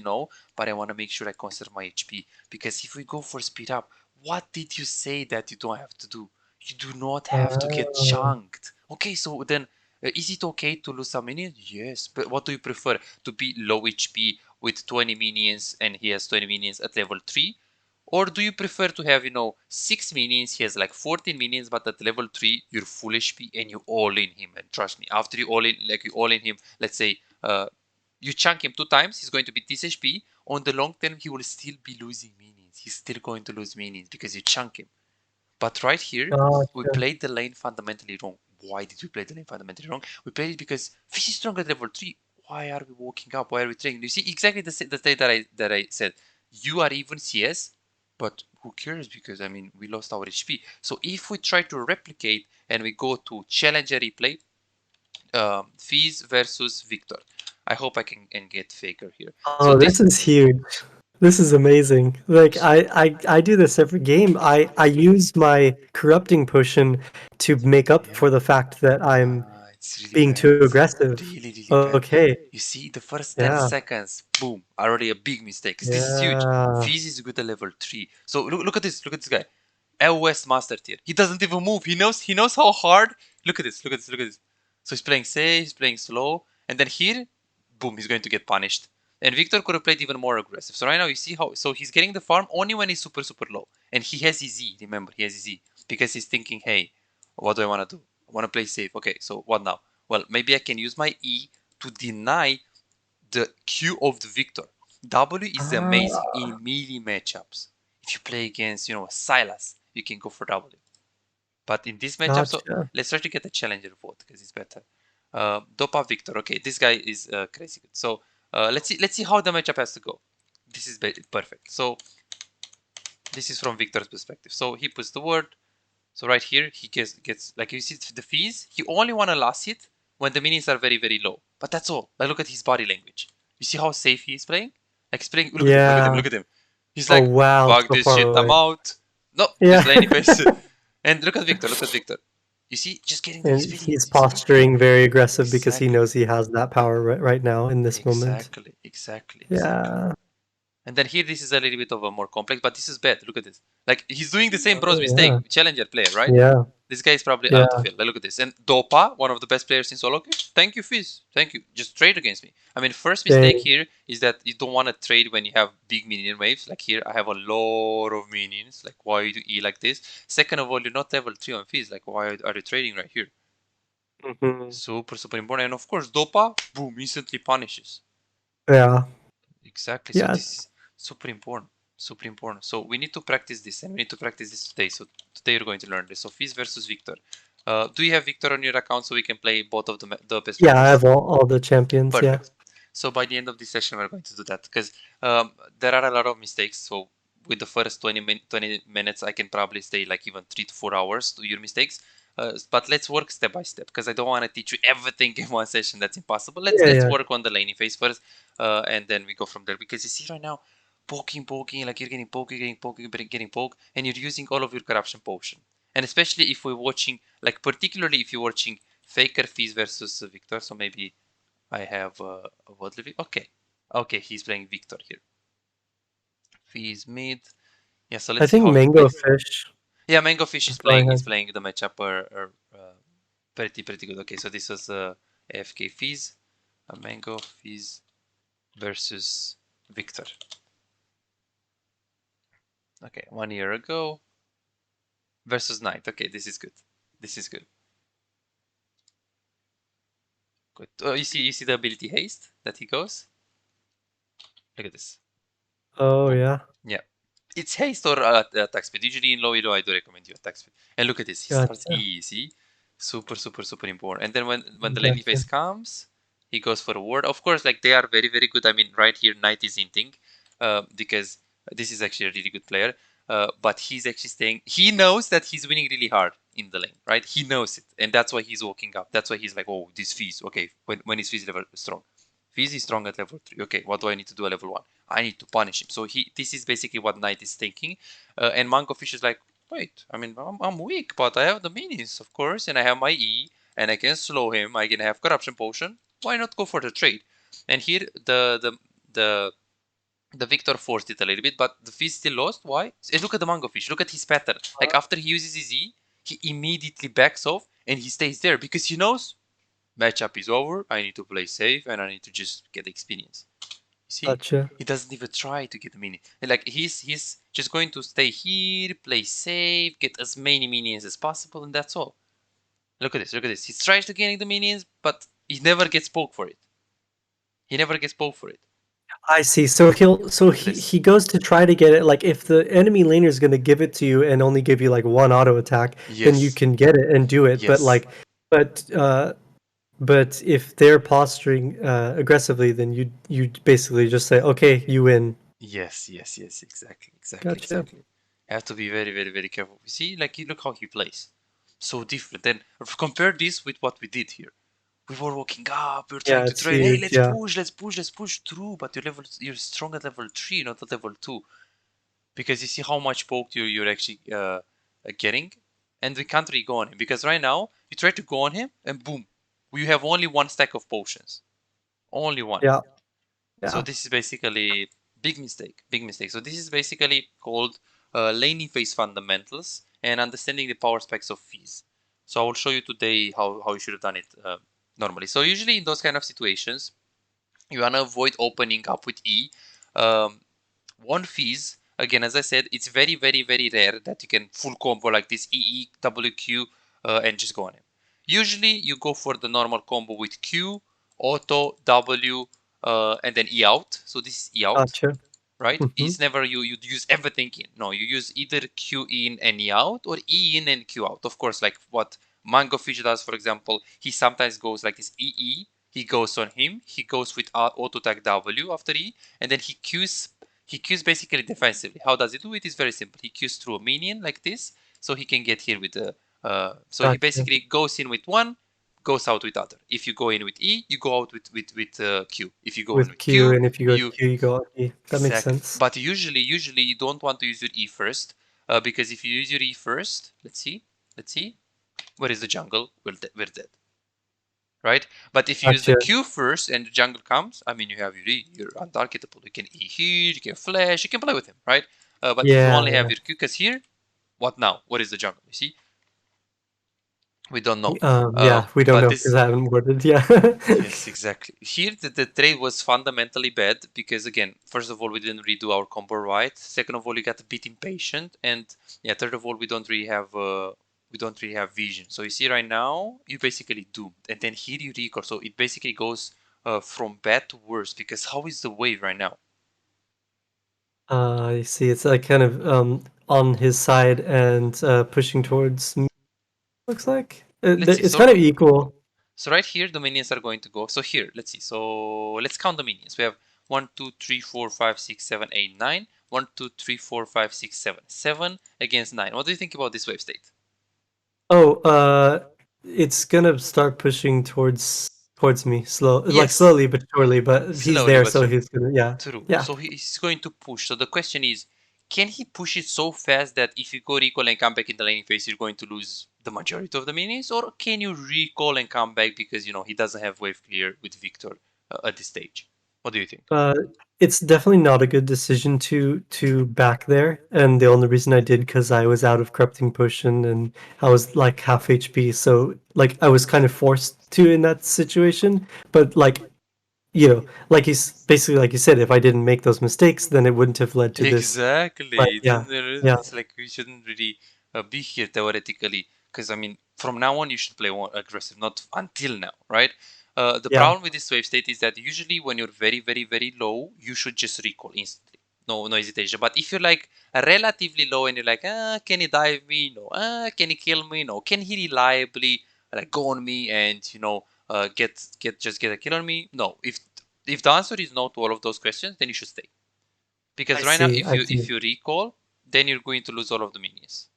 B: but I want to make sure I conserve my HP. Because if we go for speed up, what did you say that you don't have to do? You do not have to get
A: uh,
B: chunked. Okay, so then is it okay to lose some minions? Yes, but what do you prefer? To be low HP with 20 minions and he has 20 minions at level 3? Or do you prefer to have, 6 minions, he has like 14 minions, but at level 3, you're full HP and you all in him. And trust me, after you all in him, let's say, you chunk him 2 times, he's going to be this HP. On the long term, he will still be losing minions. He's still going to lose minions because you chunk him. But right here, we
A: Gotcha.
B: played the lane fundamentally wrong. Why did we play the lane fundamentally wrong? We played it because Fish is strong at level 3. Why are we walking up? Why are we training? You see exactly the state that I said. You are even CS, but who cares? Because, I mean, we lost our HP. So if we try to replicate and we go to challenger replay, Fizz versus Victor. I hope I can get Faker here. So
A: Oh, this is huge. This is amazing. Like I do this every game. I use my corrupting potion to make up for the fact that I'm
B: It's really
A: being
B: bad.
A: too aggressive.
B: Really, really bad.
A: Okay.
B: You see, the first 10
A: Yeah.
B: seconds, boom, already a big mistake. 'Cause this is huge.
A: Yeah.
B: Fizz is good at level 3. So look at this. Look at this guy. LOS master tier. He doesn't even move. He knows how hard. Look at this. Look at this. Look at this. So he's playing safe, he's playing slow, and then here, boom, he's going to get punished. And Victor could have played even more aggressive. So right now you see how, so he's getting the farm only when he's super, super low. And he has his E, remember, he has his E. Because he's thinking, hey, what do I want to do? I want to play safe. Okay, so what now? Well, maybe I can use my E to deny the Q of the Victor. W is amazing
A: Ah,
B: in melee matchups. If you play against, Silas, you can go for W. But in this matchup, so
A: gotcha.
B: let's try to get a challenger vote because it's better. Dopa Victor. Okay, this guy is crazy good. So let's see how the matchup has to go. This is perfect. So this is from Victor's perspective. So he puts the word. So right here he gets like you see the Fizz. He only want to last hit when the minions are very, very low. But that's all. Like look at his body language. You see how safe he is playing? Like he's playing. Look at him. Look at him.
A: Yeah.
B: Look at him. He's
A: Oh
B: like,
A: wow,
B: fuck
A: so
B: this
A: far
B: shit. I'm
A: away.
B: out. No,
A: Yeah.
B: just lane face. And look at Victor. Look at Victor. You see, just getting the
A: And he's
B: experience. You see?
A: posturing very aggressive because he
B: Exactly.
A: knows he has that power right now in this moment.
B: Exactly. Exactly. Exactly.
A: Yeah.
B: And then here, this is a little bit of a more complex, but this is bad. Look at this. Like he's doing the same bros
A: Oh yeah.
B: mistake. Challenger player, right?
A: Yeah.
B: This guy is probably
A: Yeah.
B: out of it. Like, look at this. And Dopa, one of the best players in SoloQ. Thank you, Fizz. Thank you. Just trade against me. I mean, first mistake
A: Dang.
B: here is that you don't want to trade when you have big minion waves. Like here, I have a lot of minions. Like, why do you E like this? Second of all, you're not level 3 on Fizz. Like, why are you trading right here?
A: Hmm.
B: Super, super important. And of course, Dopa, boom, instantly punishes.
A: Yeah.
B: Exactly. So
A: Yeah.
B: this is super important. Super important. So we need to practice this, and we need to practice this today. So today you're going to learn this. So Fizz versus Victor. Do you have Victor on your account so we can play both of the best
A: Yeah, I
B: matches?
A: have all the champions, yeah.
B: Perfect. So by the end of this session, we're going to do that because there are a lot of mistakes. So with the first 20 minutes, I can probably stay like even 3 to 4 hours to your mistakes. But let's work step by step because I don't want to teach you everything in one session. That's impossible. Let's
A: Yeah,
B: let's
A: yeah.
B: work on the laning phase first, and then we go from there. Because you see right now, poking, like you're getting poked, getting poked, and you're using all of your corruption potion. And especially if we're watching, like particularly if you're watching Faker Fizz versus Victor, so maybe I have Vodlevy. Okay. Okay, he's playing Victor here. Fizz mid. Yeah, so let's
A: I
B: see
A: think
B: how he
A: Mango
B: plays.
A: Fish
B: Yeah, Mango Fish
A: probably
B: is
A: has.
B: playing the matchup pretty good. Okay, so this was AFK Fizz. Mango Fizz versus Victor. Okay, 1 year ago versus Knight. Okay, this is good. This is good. Good. Oh, you see the ability haste that he goes. Look at this.
A: Oh
B: Boom.
A: yeah.
B: Yeah. It's haste or attack speed. Usually in low elo, I do recommend you attack speed. And look at this. He starts
A: Gotcha.
B: easy. Super, super, super important. And then when the laning
A: Gotcha.
B: phase comes, he goes for a ward. Of course, like they are very, very good. I mean, right here, Knight is hinting because this is actually a really good player. But he's actually staying. He knows that he's winning really hard in the lane, right? He knows it. And that's why he's walking up. That's why he's like, oh, this Fizz. Okay, when his Fizz level strong. Fizz is strong at level 3. Okay, what do I need to do at level 1? I need to punish him. So this is basically what Knight is thinking. And Mangofish is like, wait, I mean, I'm weak, but I have the minions, of course, and I have my E, and I can slow him. I can have corruption potion. Why not go for the trade? And here the the Victor forced it a little bit, but the Fizz still lost. Why? And look at the Mangofish. Look at his pattern. Like after he uses his E, he immediately backs off and he stays there because he knows matchup is over. I need to play safe and I need to just get experience. See,
A: Gotcha.
B: he doesn't even try to get the mini. Like Just going to stay here, play safe, get as many minions as possible, and that's all. Look at this, look at this. He tries to gain the minions, but he never gets poke for it. He never gets poke for it.
A: I see. So
B: Look at this.
A: he goes to try to get it. Like if the enemy laner is going to give it to you and only give you like one auto attack, then you
B: Yes.
A: can get it and do it.
B: Yes.
A: But uh, but if they're posturing aggressively, then you basically just say, okay, you win.
B: Yes, yes, yes, exactly, exactly,
A: Gotcha.
B: exactly. I have to be very, very, very careful. You see, like, look how he plays. So different. Then compare this with what we did here. We were walking up, we were trying
A: Yeah,
B: to
A: it's
B: trade. Hey,
A: huge. Yeah.
B: let's push through. But you're strong at level 3, not at level 2. Because you see how much poke you're actually getting. And we can't really go on him. Because right now, you try to go on him, and boom. We have only one stack of potions. Only one.
A: Yeah.
B: So
A: Yeah.
B: this is basically big mistake, big mistake. So this is basically called laning phase fundamentals and understanding the power specs of fees. So I will show you today how you should have done it normally. So usually in those kind of situations, you want to avoid opening up with E. Um, one fees, again, as I said, it's very, very, very rare that you can full combo like this EE, WQ, and just go on him. Usually you go for the normal combo with Q, auto, W, and then E out. So this is E out,
A: Gotcha.
B: right?
A: Hmm.
B: It's never you use everything in. No, you use either Q in and E out or E in and Q out. Of course, like what Mangofish does, for example, he sometimes goes like this EE. He goes on him. He goes with auto tag W after E, and then he Qs basically defensively. How does he do it? It's very simple. He Qs through a minion like this, so he can get here with the. So he
A: Gotcha.
B: basically goes in with one, goes out with other. If you go in with E, you go out with Q. If you go in
A: With
B: with
A: Q,
B: Q,
A: and if you go with
B: you
A: Q, you go on E. That makes
B: exactly.
A: sense.
B: But usually you don't want to use your E first, because if you use your E first, let's see, where is the jungle? We're dead, right? But if you use the
A: Gotcha.
B: Q first and the jungle comes, I mean, you have your E, you're untargetable. You can E here, you can flash, you can play with him, right? But if you
A: Yeah.
B: only have
A: Yeah.
B: your Q, because here, what now? What is the jungle? You see, we don't know.
A: Yeah. We don't
B: But
A: know because
B: this
A: I haven't worded. Yeah.
B: Yes, exactly. Here, the trade was fundamentally bad because, again, first of all, we didn't redo our combo right. Second of all, you got a bit impatient, and yeah, third of all, we don't really have vision. So you see, right now, you basically doomed, and then here you recall. So it basically goes from bad to worse because how is the wave right now?
A: I see. It's like kind of on his side and pushing towards me, looks like.
B: Let's see.
A: It's kind of equal.
B: So right here, the minions are going to go. So here, let's see. So let's count the minions. We have 1, 2, 3, 4, 5, 6, 7, 8, 9. 1, 2, 3, 4, 5, 6, 7. 7 against 9. What do you think about this wave state?
A: Oh, it's gonna start pushing towards me like
B: Yes,
A: slowly but surely, but he's
B: slowly
A: there,
B: but
A: so
B: surely.
A: he's gonna, yeah,
B: True.
A: yeah.
B: So he's going to push. So the question is, can he push it so fast that if you go recall and come back in the laning phase, you're going to lose the majority of the minions? Or can you recall and come back because, he doesn't have wave clear with Victor at this stage? What do you think?
A: Uh, it's definitely not a good decision to back there, and the only reason I did because I was out of corrupting potion and I was like half HP, so like I was kind of forced to in that situation. But like like he's basically like you said, if I didn't make those mistakes, then it wouldn't have led to this. But
B: Exactly.
A: yeah, yeah,
B: It's like we shouldn't really be here theoretically. Because, I mean, from now on, you should play more aggressive, not until now, right? The
A: yeah.
B: problem with this wave state is that usually when you're very, very, very low, you should just recall instantly. No hesitation. But if you're like relatively low and you're like, can he dive me? No. Can he kill me? No. Can he reliably like go on me and get a kill on me? No. If the answer is no to all of those questions, then you should stay.
A: I
B: Because right now,
A: see, I see.
B: if you recall, then you're going to lose all of the minions.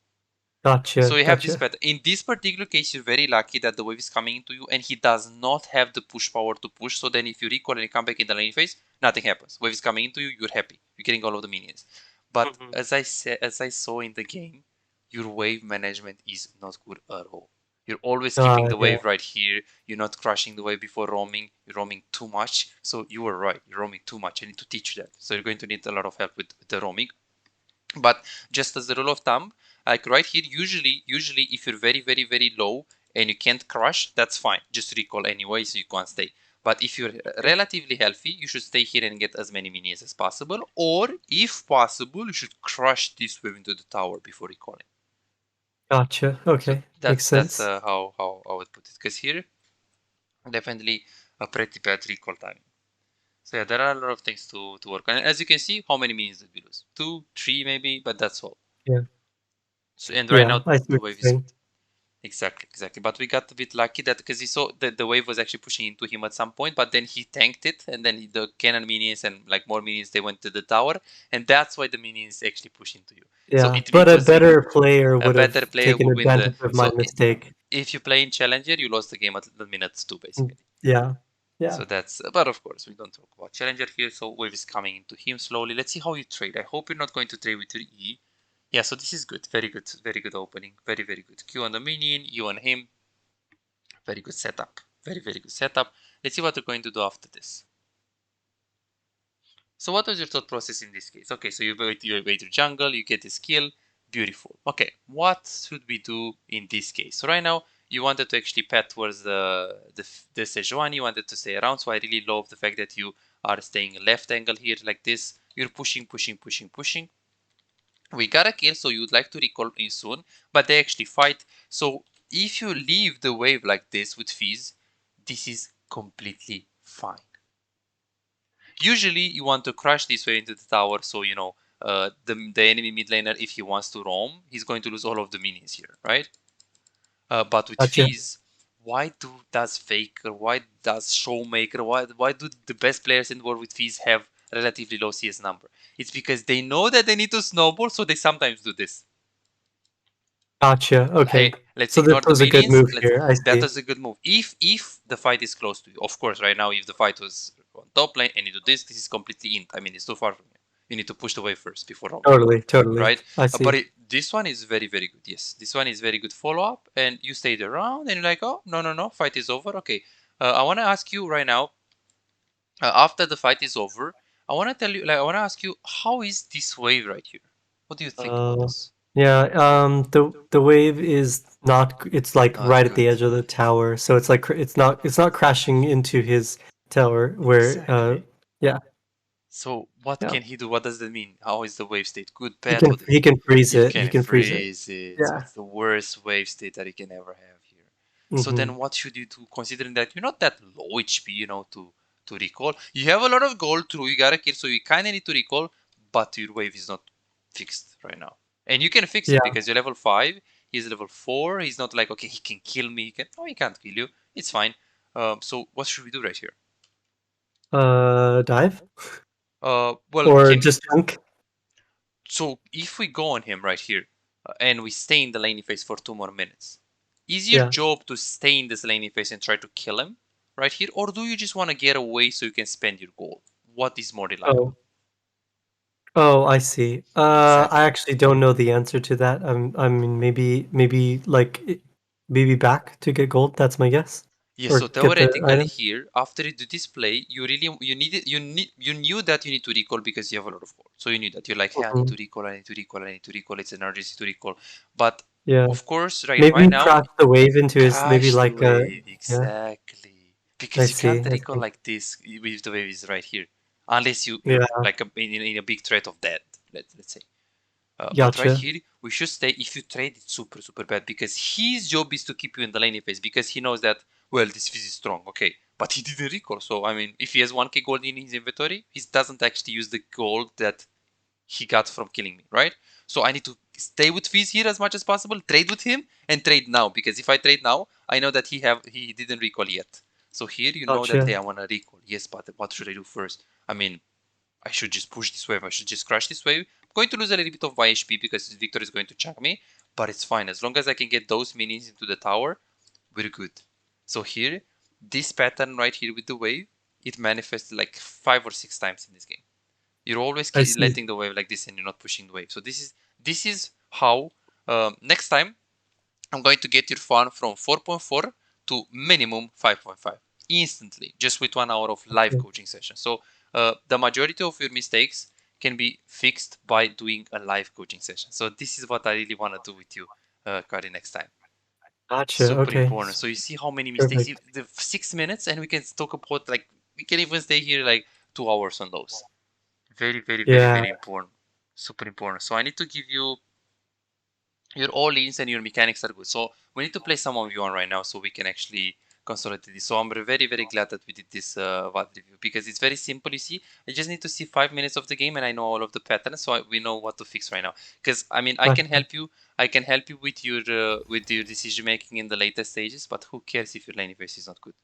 B: So
A: Gotcha,
B: you have this
A: gotcha.
B: pattern. In this particular case, you're very lucky that the wave is coming into you, and he does not have the push power to push. So then, if you recall and you come back in the lane phase, nothing happens. Wave is coming into you, you're happy, you're getting all of the minions. But
A: Mhm.
B: as I saw in the game, your wave management is not good at all. You're always keeping
A: Ah,
B: the
A: yeah.
B: wave right here. You're not crushing the wave before roaming. You're roaming too much. So you were right. You're roaming too much. I need to teach you that. So you're going to need a lot of help with the roaming. But just as a rule of thumb, like right here, usually if you're very, very, very low and you can't crush, that's fine. Just recall anyway, so you can't stay. But if you're relatively healthy, you should stay here and get as many minions as possible. Or, if possible, you should crush this wave into the tower before recalling.
A: Gotcha.
B: So
A: Okay. Makes
B: that's
A: sense.
B: how I would put it. Because here, definitely a pretty bad recall timing. So yeah, there are a lot of things to work on. And as you can see, how many minions did we lose? 2, 3 maybe, but that's all.
A: Yeah.
B: So, and right
A: Yeah.
B: now
A: I see
B: the
A: what
B: wave
A: you're
B: is
A: saying.
B: exactly. But we got a bit lucky that because he saw that the wave was actually pushing into him at some point, but then he tanked it, and then the cannon minions and like more minions they went to the tower, and that's why the minions actually push into you. So
A: Yeah.
B: it
A: But a
B: was
A: better player
B: a
A: would
B: better
A: have
B: player
A: taken
B: would win the.
A: advantage of my
B: So
A: mistake.
B: if you play in challenger, you lost the game at the minutes 2 basically.
A: Yeah. Yeah.
B: So that's, but of course, we don't talk about challenger here. So wave is coming into him slowly. Let's see how you trade. I hope you're not going to trade with your E. Yeah, so this is good. Very good opening. Very good. Q on the minion, E on him. Very good setup. Very good setup. Let's see what we're going to do after this. So what was your thought process in this case? Okay, so you wait your jungle, you get this kill. Beautiful. Okay, what should we do in this case? So right now, you wanted to actually pet towards the Sejuani, you wanted to stay around, so I really love the fact that you are staying left angle here like this. You're pushing. We got a kill, so you'd like to recall in soon, but they actually fight. So if you leave the wave like this with Fizz, this is completely fine. Usually you want to crush this wave into the tower, so you know the enemy mid laner, if he wants to roam, he's going to lose all of the minions here, right? But with
A: Gotcha.
B: Fizz, does Faker, why does Showmaker, why do the best players in the world with Fizz have relatively low CS number? It's because they know that they need to snowball, so they sometimes do this.
A: Gotcha. Okay.
B: Hey, let's
A: So this
B: ignore the
A: was a good
B: minions.
A: move
B: Let's
A: here. I
B: That
A: see.
B: was a good move. If the fight is close to you, of course. Right now, if the fight was on top lane and you do this is completely int. I mean, it's too far from you. You need to push the wave first before roaming,
A: Totally.
B: right?
A: I
B: But
A: see.
B: this one is very good. Yes, this one is very good follow up, and you stayed around, and you're like, oh no, fight is over. Okay, I want to ask you right now. After the fight is over, I want to tell you, like, I want to ask you, how is this wave right here? What do you think about
A: Uh,
B: this?
A: yeah. The wave is not. It's like
B: Not
A: right at
B: good.
A: the edge of the tower, so it's like it's not crashing into his tower. Where
B: Exactly.
A: yeah,
B: So what
A: yeah.
B: can he do? What does that mean? How is the wave state? Good, bad? What do you
A: He
B: think?
A: can freeze
B: He
A: it. He
B: can
A: can freeze it.
B: freeze it. So
A: Yeah.
B: it's the worst wave state that he can ever have here. So
A: Mm-hmm.
B: then what should you do considering that you're not that low HP, to recall? You have a lot of gold, true, you got a kill, so you kinda need to recall, but your wave is not fixed right now. And you can fix it
A: Yeah.
B: because you're level 5, he's level 4, he's not like, okay, he can kill me, he can't kill you. It's fine. So what should we do right here?
A: Dive
B: Well,
A: or
B: can
A: just junk.
B: So if we go on him right here and we stay in the laning phase for 2 more minutes, is your
A: Yeah.
B: job to stay in this laning phase and try to kill him right here, or do you just want to get away so you can spend your gold? What is more reliable?
A: Oh. Oh, I see. I
B: Exactly.
A: actually don't know the answer to that. I mean, maybe like maybe back to get gold. That's my guess,
B: Yeah,
A: or
B: so
A: get the
B: theoretically
A: item.
B: here, after you do this play, you knew that you need to recall because you have a lot of gold. So you knew that you're like, hey, I need
A: Mhm.
B: to recall, I need to recall, I need to recall. It's an urgency to recall. But
A: Yeah.
B: of course, right
A: Maybe
B: now,
A: crash the wave into his maybe
B: crash the
A: like a
B: wave,
A: yeah.
B: exactly.
A: I
B: Because you
A: see.
B: can't
A: I
B: recall
A: see.
B: like this if the wave is right here, unless you're
A: Yeah.
B: like in a big threat of death. Let's say. But right
A: Gotcha.
B: here, we should stay. If you trade, it's super bad because his job is to keep you in the laning phase because he knows that well this phase is strong. Okay, but he didn't recall. So I mean, if he has 1k gold in his inventory, he doesn't actually use the gold that he got from killing me, right? So I need to stay with Fizz here as much as possible, trade with him, and trade now. Because if I trade now, I know that he didn't recall yet. So here you know that
A: Gotcha.
B: hey, I wanna recall. Yes, but what should I do first? I mean, I should just push this wave. I should just crush this wave. I'm going to lose a little bit of my HP because Victor is going to chunk me, but it's fine. As long as I can get those minions into the tower, we're good. So here, this pattern right here with the wave, it manifests like 5 or 6 times in this game. You're always
A: I see.
B: letting the wave like this and you're not pushing the wave. So this is how next time I'm going to get your farm from 4.4 to minimum 5.5 instantly, just with 1 hour of live
A: Okay.
B: coaching session. So the majority of your mistakes can be fixed by doing a live coaching session. So this is what I really want to do with you, Kari, next time.
A: Gotcha.
B: Super
A: Okay.
B: important. So you see how many mistakes.
A: Perfect.
B: The 6 minutes, and we can talk about like we can even stay here like 2 hours on those. Very, very, very,
A: Yeah.
B: very important. Super important. So I need to give you your all-ins and your mechanics are good. So we need to play some of you on right now so we can actually consolidate this. So I'm very, very glad that we did this VOD review because it's very simple. You see, I just need to see 5 minutes of the game and I know all of the patterns, so we know what to fix right now. Because I mean, I can
A: Gotcha.
B: help you. I can help you with your decision making in the later stages, but who cares if your lane base is not good,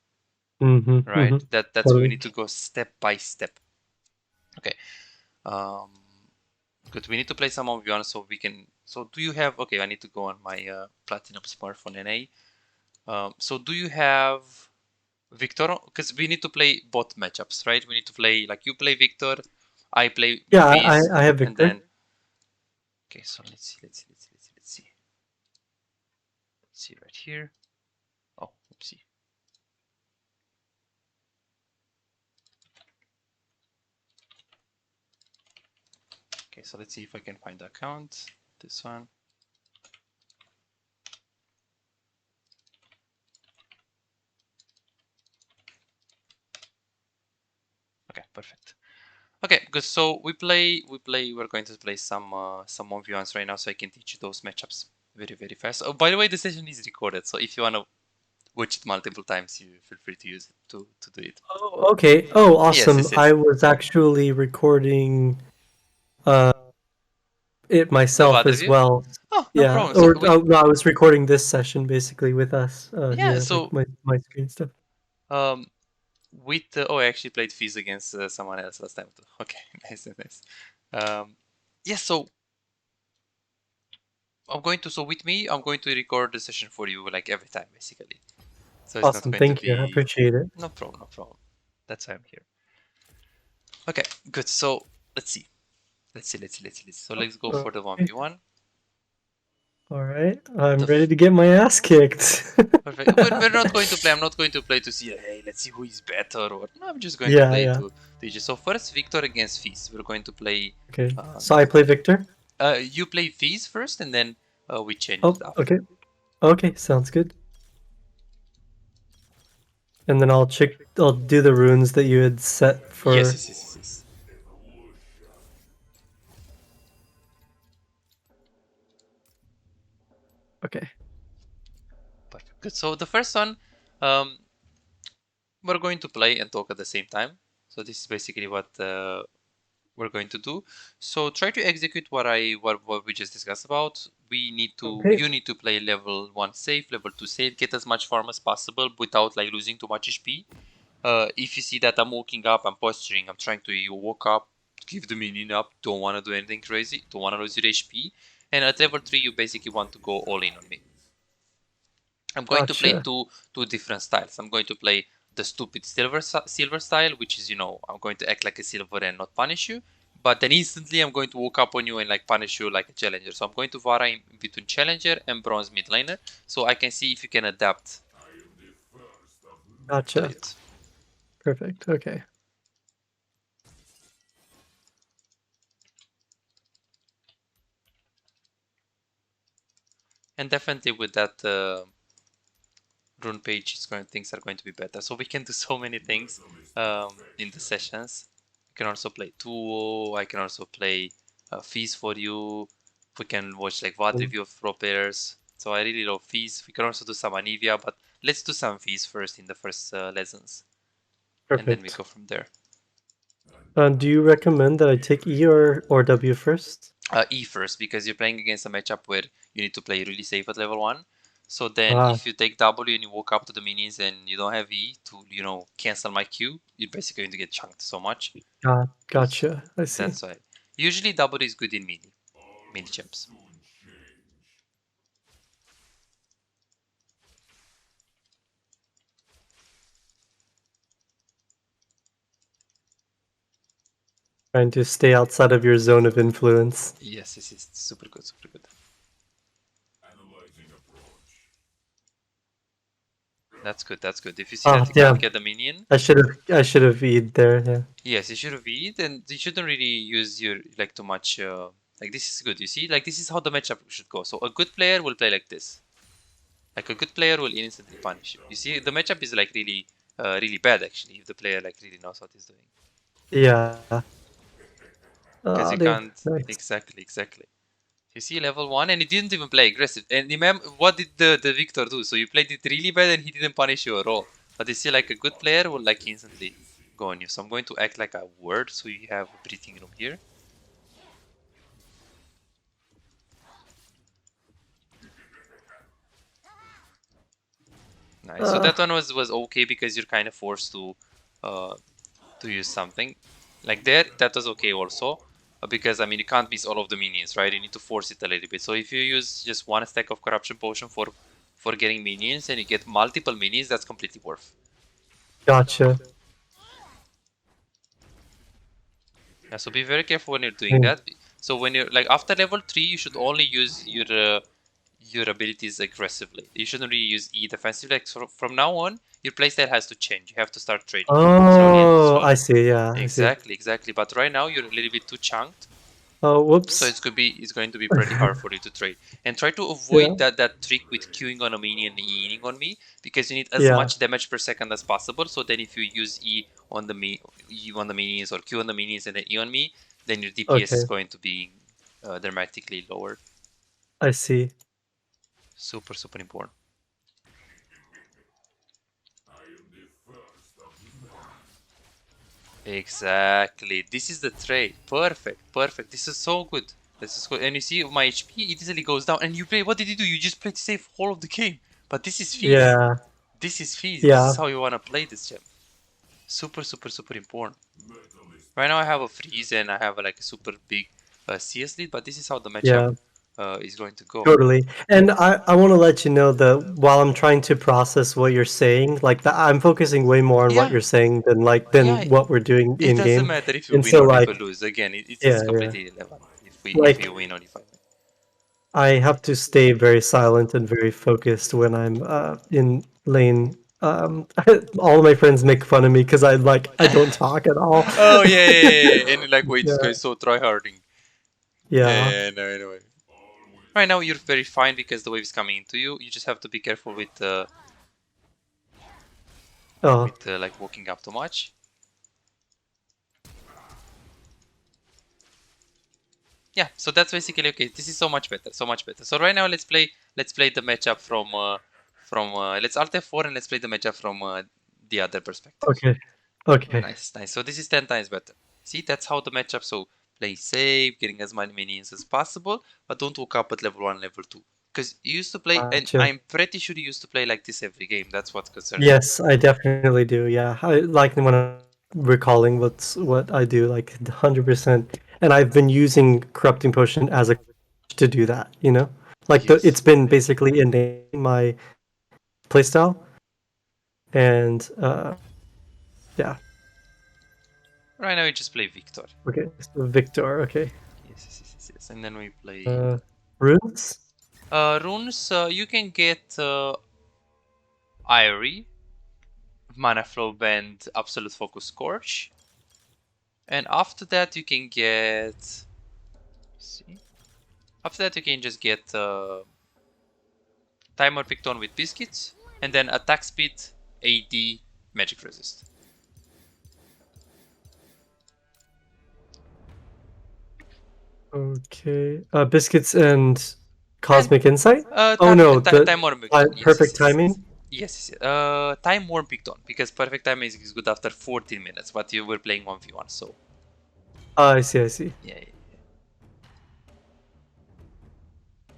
A: Mm-hmm.
B: right?
A: Mm-hmm.
B: That's where we
A: Totally.
B: need to go step by step. Okay. Um, Good. We need to play some of you on so we can. So do you have? Okay, I need to go on my platinum smartphone NA. So do you have Victor? Because we need to play both matchups, right? We need to play like you play Victor, I play
A: Yeah,
B: Fizz,
A: I have
B: and then.
A: Victor.
B: Okay, so let's see, let's see, let's see, let's see, let's see. Let's see right here. Oh, oopsie. Okay, so let's see if I can find the account. This one. Okay, perfect. Okay, good. So we're going to play some of ones right now, so I can teach you those matchups very, very fast. Oh, by the way, the session is recorded, so if you wanna watch it multiple times, you feel free to use it to do it.
A: Oh, okay. Oh,
B: Yes,
A: awesome.
B: yes,
A: I
B: yes.
A: was actually recording uh it
B: The
A: myself
B: VOD
A: as
B: review?
A: well.
B: Oh, no
A: Yeah.
B: problem. So
A: Or oh, no, I was recording this session basically with us
B: yeah,
A: here, like
B: so
A: my screen stuff.
B: um with I actually played Fizz against someone else last time too. Okay, nice, nice. Yeah, so with me, I'm going to record the session for you like every time basically. So it's not
A: Awesome.
B: going to
A: Thank you. I
B: be
A: appreciate it.
B: no problem, no problem. That's why I'm here. Okay, good. So let's see. Let's see. So let's go for the
A: Okay.
B: 1v1.
A: All right. I'm
B: The
A: ready to get my ass kicked.
B: perfect. We're not going to play. I'm not going to play to see. Hey, let's see who is better. Or no, I'm just going to
A: Yeah,
B: play
A: yeah.
B: to just. So first, Victor against Fizz. We're going to play.
A: Okay. So I play Victor.
B: You play Fizz first, and then we change
A: Oh,
B: it after.
A: okay. Okay, sounds good. And then I'll do the runes that you had set
B: Yes,
A: for.
B: yes, yes, yes, yes.
A: Okay.
B: Perfect. Good. So the first one, um, we're going to play and talk at the same time. So this is basically what we're going to do. So try to execute what we just discussed about.
A: Okay.
B: You need to play level 1 safe, level 2 safe, get as much farm as possible without like losing too much HP. If you see that I'm walking up, I'm posturing, I'm trying to walk up, give the minion up, don't want to do anything crazy, don't want to lose your HP. And at level 3 you basically want to go all in on me. I'm going to play
A: Gotcha.
B: two different styles. I'm going to play the stupid silver style, which is I'm going to act like a silver and not punish you. But then instantly I'm going to walk up on you and like punish you like a challenger. So I'm going to vary in between challenger and bronze mid laner, so I can see if you can adapt to
A: Gotcha.
B: it.
A: Perfect. Okay.
B: And definitely with that rune page, things are going to be better. So we can do so many things in the sessions. You can also play duo. I can also play Fizz for you. We can watch like VOD review of pro players. So I really love Fizz. We can also do some Anivia, but let's do some Fizz first in the first lessons, and then we
A: Perfect.
B: go from there.
A: Do you recommend that I take E or W first?
B: E first, because you're playing against a matchup where you need to play really safe at level 1. So then
A: Ah,
B: if you take W and you walk up to the minions and you don't have E to, cancel my Q, you're basically going to get chunked so much. So
A: gotcha. I see.
B: that's why. Usually W is good in mini champs.
A: Trying to stay outside of your zone of influence.
B: Yes, yes, yes. Super good, super good. That's good, that's good. If you see
A: Ah,
B: that you
A: yeah.
B: can't get the minion,
A: I should have E'd there. Yeah.
B: yes, you should have E'd, and you shouldn't really use your like too much. Like this is good. You see, like this is how the matchup should go. So a good player will play like this. Like a good player will instantly punish you. You see, the matchup is like really, really bad actually if the player like really knows what he's doing.
A: Yeah.
B: Because
A: Oh,
B: you
A: dude.
B: can't
A: Nice.
B: exactly. You see level 1 and he didn't even play aggressive. And remember what did the Victor do? So you played it really bad and he didn't punish you at all. But you see like a good player will like instantly go on you. So I'm going to act like a word so you have a breathing room here. Nice. So that one was okay because you're kind of forced to use something. Like there, that was okay also. Because I mean you can't miss all of the minions, right? You need to force it a little bit. So if you use just one stack of corruption potion for getting minions and you get multiple minions, that's completely worth.
A: Gotcha.
B: Yeah, so be very careful when you're doing that. So when you're like after level 3, you should only use your abilities aggressively. You shouldn't really use E defensively. Like so from now on, your playstyle has to change. You have to start trading slowly and
A: Oh, I
B: slowly.
A: see. Yeah, I see.
B: Exactly. But right now you're a little bit too chunked.
A: Oh,
B: So
A: whoops.
B: it's going to be pretty hard for you to trade. And try to avoid
A: Yeah.
B: that trick with queuing on a minion and E-ing on me because you need as
A: Yeah.
B: much damage per second as possible. So then if you use E on the minions or Q on the minions and then E on me, then your DPS is
A: Okay.
B: going to be dramatically lower.
A: I see.
B: Super important. Exactly. This is the trade. Perfect. This is so good. This is good. And you see my HP, it easily goes down. And you play, what did you do? You just played to save all of the game. But this is fees.
A: Yeah.
B: This is fees. This is
A: Yeah.
B: how you want to play this gem. Super important. Right now I have a freeze and I have like a super big CS lead, but this is how the matchup
A: Yeah.
B: is going to go.
A: Totally. And I want to let you know that while I'm trying to process what you're saying, like I'm focusing way more on what
B: Yeah,
A: you're saying than
B: yeah.
A: what we're doing
B: It
A: in
B: doesn't
A: game.
B: matter if you
A: And
B: win
A: so
B: or if
A: like
B: you lose. Again, it's
A: yeah, yeah.
B: completely irrelevant if
A: Like
B: you win or if I win.
A: I have to stay very silent and very focused when I'm in lane. All of my friends make fun of me because I don't talk at all.
B: Oh yeah. And you're like, wait, this
A: Yeah.
B: guy's so tryharding.
A: Yeah.
B: Yeah, no, anyway. Right now you're very fine because the wave is coming into you. You just have to be careful
A: Oh,
B: with like walking up too much. Yeah, so that's basically okay. This is so much better. So right now let's play the matchup from let's alt F4 and let's play the matchup from the other perspective.
A: okay. Okay.
B: Nice. So this is 10 times better. See, that's how the matchup. So play safe, getting as many minions as possible, but don't walk up at level 1, level 2. Because you used to play, and
A: Gotcha.
B: I'm pretty sure you used to play like this every game. That's what concerns me.
A: Yes, I definitely do. Yeah, I like when I'm recalling what I do, like 100%. And I've been using corrupting potion as a to do that. Like
B: Yes.
A: it's been basically in my playstyle, and yeah.
B: Right now you just play Victor.
A: Okay, so Victor. Okay,
B: Yes. And then we play
A: runes.
B: runes. You can get Irie, Mana Flow Band, Absolute Focus Scorch. And after that you can get... See? After that you can just get Timer Picton with Biscuits. And then Attack Speed, AD, Magic Resist.
A: Okay, biscuits and
B: And
A: cosmic insight. Oh no, the
B: Time Warp Picton.
A: perfect timing.
B: Time Warp Picton. Because Perfect Timing is good after 14 minutes. But you were playing 1v1, so...
A: I see. I see.
B: Yeah.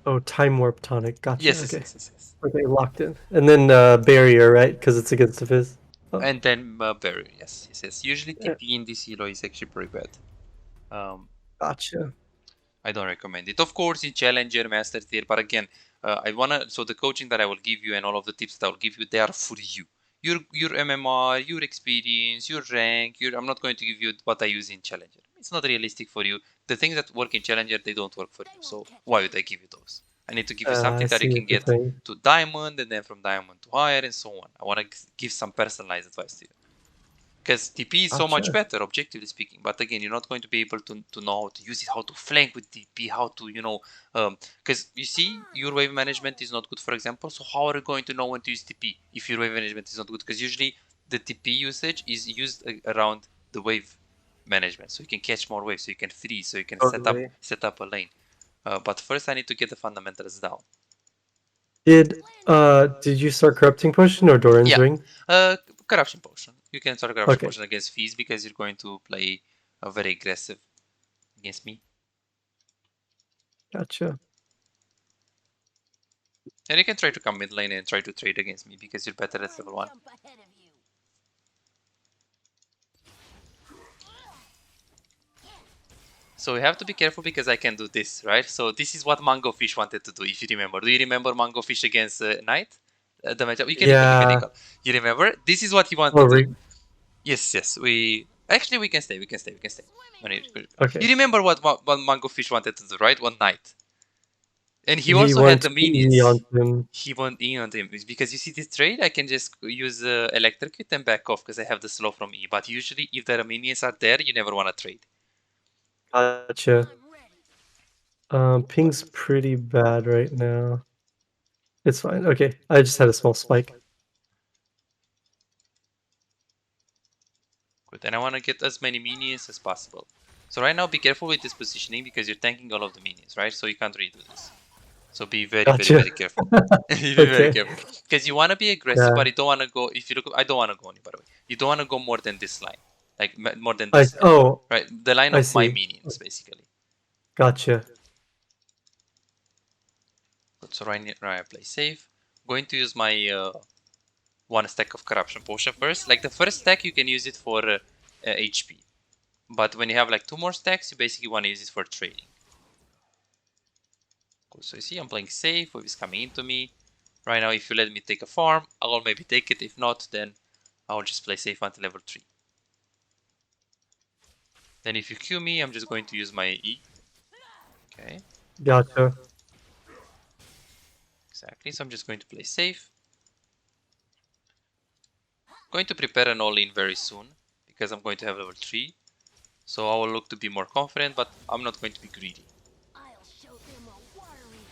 A: Oh, time warp tonic. Gotcha.
B: Yes.
A: Okay. Okay, locked in. And then barrier, right? Because it's against the fizz. Oh,
B: And then Barrier, yes. Usually
A: yeah.
B: TP in this hero is actually pretty bad.
A: Gotcha.
B: I don't recommend it. Of course, in Challenger, Master Tier, but again, so the coaching that I will give you and all of the tips that I will give you, they are for you. Your MMR, your experience, your rank. I'm not going to give you what I use in Challenger. It's not realistic for you. The things that work in Challenger, they don't work for you. So why would I give you those? I need to give you
A: I
B: something that you
A: see
B: can
A: what you're
B: get
A: saying.
B: to Diamond, and then from Diamond to higher, and so on. I want to give some personalized advice to you. Because TP is so much
A: Gotcha.
B: better, objectively speaking. But again, you're not going to be able to know how to use it, how to flank with TP, how to, because you see, your wave management is not good, for example. So how are you going to know when to use TP if your wave management is not good? Because usually the TP usage is used around the wave management, so you can catch more waves, so you can freeze, so you can
A: Totally.
B: set up a lane. But first, I need to get the fundamentals down.
A: Did you start corrupting potion or Doran's
B: Yeah.
A: ring?
B: Corruption potion. You can start corruption
A: Okay.
B: potion against Fizz because you're going to play very aggressive against me.
A: Gotcha.
B: And you can try to come mid lane and try to trade against me because you're better at level 1. So you have to be careful because I can do this, right? So this is what Mango Fish wanted to do, if you remember. Do you remember Mango Fish against Knight? The matchup. You can recall, you can
A: Yeah.
B: recall. You remember? This is what he wanted
A: Oh,
B: to do. Yes. Actually, we can stay. We can stay.
A: okay.
B: You remember what Mango Fish wanted to do, right? One night. And he
A: He
B: also had
A: wanted
B: the
A: to E
B: minions.
A: onto him.
B: He won't E on him. It's because you see this trade, I can just use Electrocute and back off because I have the slow from E. But usually, if the minions are there, you never want to trade.
A: Gotcha. Ping's pretty bad right now. It's fine. Okay, I just had a small spike.
B: Good. And I want to get as many minions as possible. So right now, be careful with this positioning because you're tanking all of the minions, right? So you can't really do this. So be very,
A: Gotcha.
B: very careful. Be very
A: Okay.
B: careful. Because you want to be aggressive,
A: Yeah.
B: but you don't want to go. If you look, I don't want to go any, by the way. You don't want to go more than this line. Like more than this line.
A: Oh,
B: Right? The line
A: I
B: of my
A: see.
B: minions, basically.
A: Gotcha.
B: Good. So right now I play safe. Going to use my one stack of corruption potion first. Like the first stack, you can use it for HP. But when you have like 2 more stacks, you basically want to use it for trading. Cool. So you see, I'm playing safe. Wave is coming into me. Right now, if you let me take a farm, I'll maybe take it. If not, then I'll just play safe until level 3. Then if you Q me, I'm just going to use my E. Okay.
A: Gotcha.
B: Exactly. So I'm just going to play safe. Going to prepare an all-in very soon because I'm going to have level 3. So I will look to be more confident, but I'm not going to be greedy.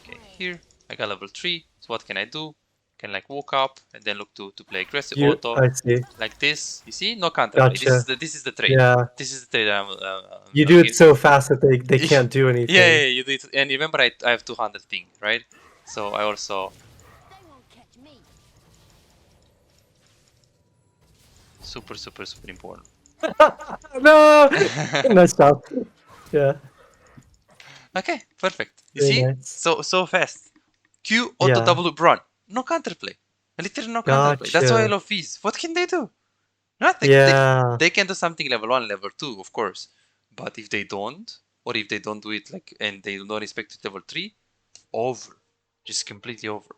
B: Okay, here I got level 3. So what can I do? Can like walk up and then look to play aggressive auto
A: I see.
B: like this. You see, no counterplay.
A: Gotcha.
B: This is the trade.
A: Yeah.
B: This is the trade.
A: You
B: I'm
A: do it
B: here.
A: so fast that they can't do anything.
B: You do it. And remember, I have 200 ping, right? So I also super important.
A: No! Nice job. Yeah.
B: Okay, perfect. You
A: Very
B: see,
A: nice.
B: so fast. Q auto
A: Yeah.
B: W run. No counterplay. Literally no counterplay. That's why I
A: Gotcha.
B: love Fizz. What can they do? Nothing.
A: Yeah.
B: They can do something level 1, level 2, of course. But if they don't, or if they don't do it like and they don't respect it level 3, over. Just completely over.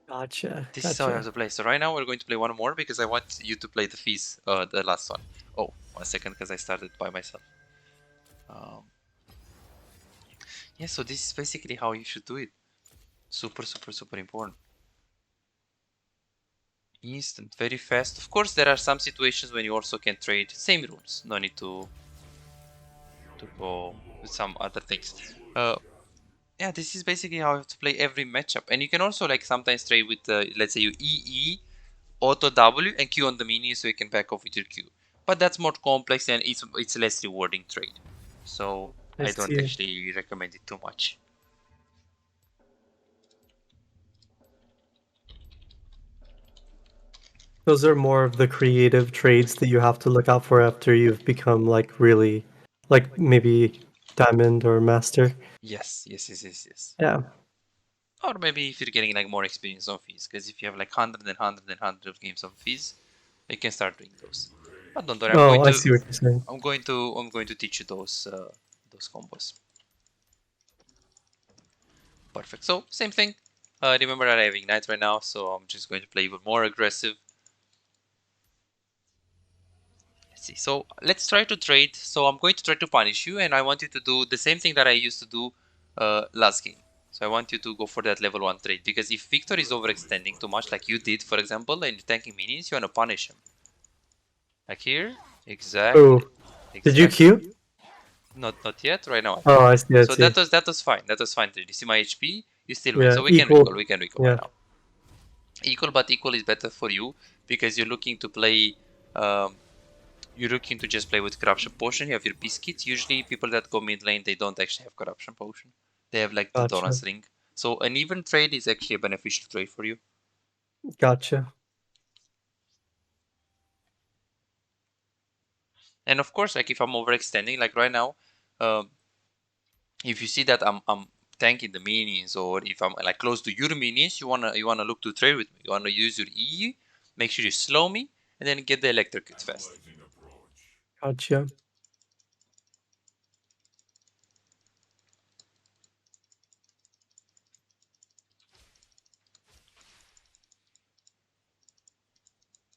A: Gotcha.
B: This is how I have
A: Gotcha.
B: to play. So right now we're going to play one more because I want you to play the Fizz, the last one. Oh, 1 second because I started by myself. Yeah, so this is basically how you should do it. Super important. Instant, very fast. Of course, there are some situations when you also can trade same runes. No need to go with some other things. Yeah, this is basically how you have to play every matchup. And you can also like sometimes trade with, let's say you EE, auto W, and Q on the mini so you can back off with your Q. But that's more complex and it's less rewarding trade. So
A: I
B: I don't
A: see.
B: actually recommend it too much.
A: Those are more of the creative trades that you have to look out for after you've become like really, like maybe diamond or master.
B: Yes.
A: Yeah.
B: Or maybe if you're getting like more experience on Fizz, because if you have like 100 of games on Fizz, you can start doing those. But don't worry,
A: Oh, I see what you're saying.
B: I'm going to teach you those combos. Perfect. So same thing. Remember that I have Ignite right now, so I'm just going to play even more aggressive. Let's see. So let's try to trade. So I'm going to try to punish you, and I want you to do the same thing that I used to do last game. So I want you to go for that level 1 trade, because if Victor is overextending too much, like you did, for example, and you're tanking minions, you want to punish him. Like here,
A: Oh,
B: exactly,
A: did you
B: exactly.
A: queue?
B: Not yet. Right now I
A: Oh,
B: queued.
A: I see. I
B: So
A: see.
B: that was fine. That was fine. You see my HP, you still win.
A: Yeah,
B: So we can recall.
A: equal.
B: We can recall right
A: Yeah,
B: now. Equal, but equal is better for you because you're looking to play. You're looking to just play with corruption potion. You have your biscuits. Usually, people that go mid lane they don't actually have corruption potion. They have like the
A: gotcha,
B: Doran's ring. So an even trade is actually a beneficial trade for you.
A: gotcha.
B: And of course, like if I'm overextending, like right now, um, if you see that I'm tanking the minions, or if I'm like close to your minions, you wanna look to trade with me. You wanna use your E, make sure you slow me, and then get the electrocute fast.
A: Gotcha.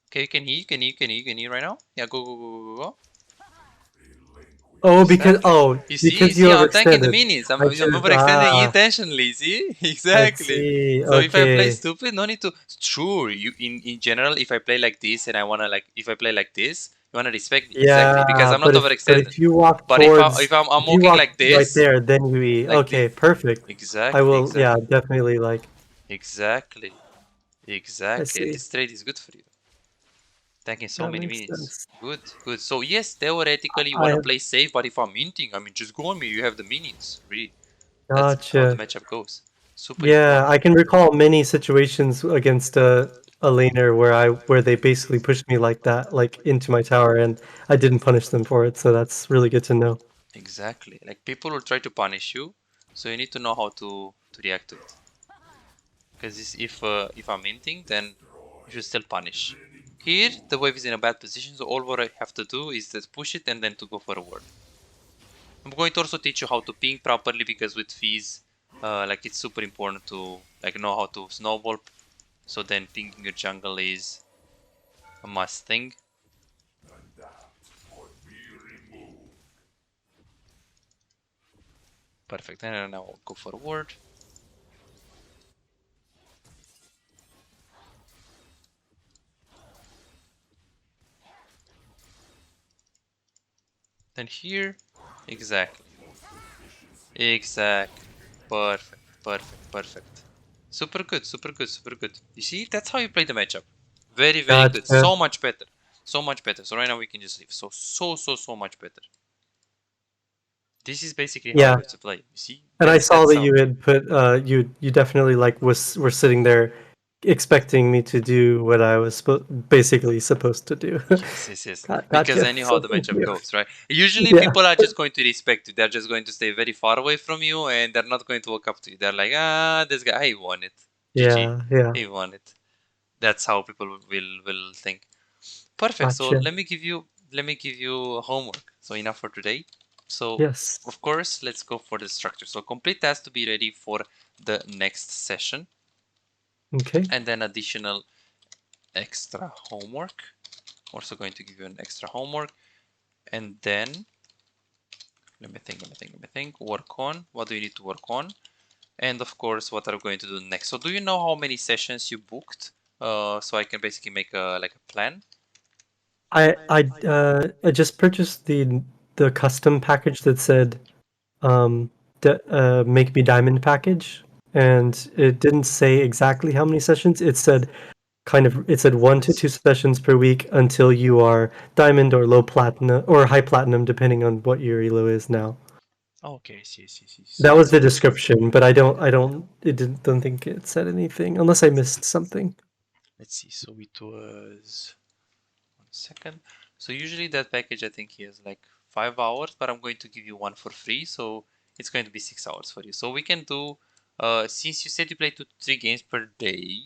B: Okay, you can heal right now. Yeah, go.
A: Oh,
B: Exactly. You
A: because
B: see,
A: you
B: I'm tanking the
A: overextended.
B: minions. I'm,
A: I
B: I'm
A: should.
B: overextending intentionally. See,
A: I
B: exactly.
A: see.
B: So if I play
A: Okay.
B: stupid, no need to. Sure, you in general, if I play like this and I wanna like, if I play like this, you wanna respect me exactly because
A: Yeah,
B: I'm not
A: but
B: overextended.
A: if you walk
B: But if I
A: towards
B: I'm
A: if you
B: walking
A: walk
B: like
A: right
B: this,
A: there, then you eat.
B: like this,
A: Okay, perfect. I
B: exactly,
A: will. Yeah,
B: exactly,
A: definitely. Like
B: exactly,
A: I
B: exactly. And
A: see.
B: this trade is good for you. Tanking so
A: That
B: many
A: makes
B: minions.
A: sense.
B: Good, good. So yes, theoretically you
A: I
B: wanna
A: have
B: play safe, but if I'm minting, I mean, just go on me. You have the minions. Really, that's how the
A: gotcha.
B: matchup goes. Super
A: Yeah,
B: important.
A: I can recall many situations against a laner where they basically pushed me like that, like into my tower, and I didn't punish them for it. So that's really good to know.
B: Exactly. Like people will try to punish you, so you need to know how to react to it. Because if I'm minting, then you should still punish. Here, the wave is in a bad position, so all what I have to do is just push it and then to go forward. I'm going to also teach you how to ping properly because with fees, like it's super important to like know how to snowball. So then pinging your jungle is a must thing. Perfect. And now I'll go forward. Then here, exactly. Exactly. Perfect. Perfect. Perfect. Super good. Super good. Super good. You see, that's how you play the matchup. Very, very good.
A: Gotcha.
B: So much better. So much better. So right now we can just leave. So much better. This is basically how you
A: Yeah,
B: have to play. You see,
A: and I saw
B: that's
A: that
B: how.
A: you had put you definitely like were sitting there expecting me to do what I was basically supposed to do.
B: Yes, yes, yes. Because
A: Gotcha.
B: anyhow
A: So
B: the
A: thank
B: matchup
A: you.
B: goes, right? Usually
A: Yeah.
B: people are just going to respect you. They're just going to stay very far away from you and they're not going to walk up to you. They're like, this guy, he won it. GG.
A: Yeah. Yeah.
B: He won it. That's how people will think. Perfect. So
A: Gotcha.
B: let me give you homework. So enough for today. So
A: Yes.
B: of course, let's go for the structure. So complete task to be ready for the next session,
A: Okay.
B: and then additional extra homework. Also going to give you an extra homework, and then let me think. Work on what do you need to work on, and of course, what are we going to do next? So do you know how many sessions you booked? So I can basically make a like a plan.
A: I just purchased the custom package that said make me diamond package, and it didn't say exactly how many sessions. It said 1 to 2 sessions per week until you are diamond or low platinum or high platinum, depending on what your elo is now.
B: Okay, see.
A: That
B: So
A: was
B: it's
A: the description, but don't think it said anything unless I missed something.
B: let's see. So it was 1 second. So usually that package I think he has like 5 hours, but I'm going to give you one for free. So it's going to be 6 hours for you. So we can do since you said you play 2 to 3 games per day,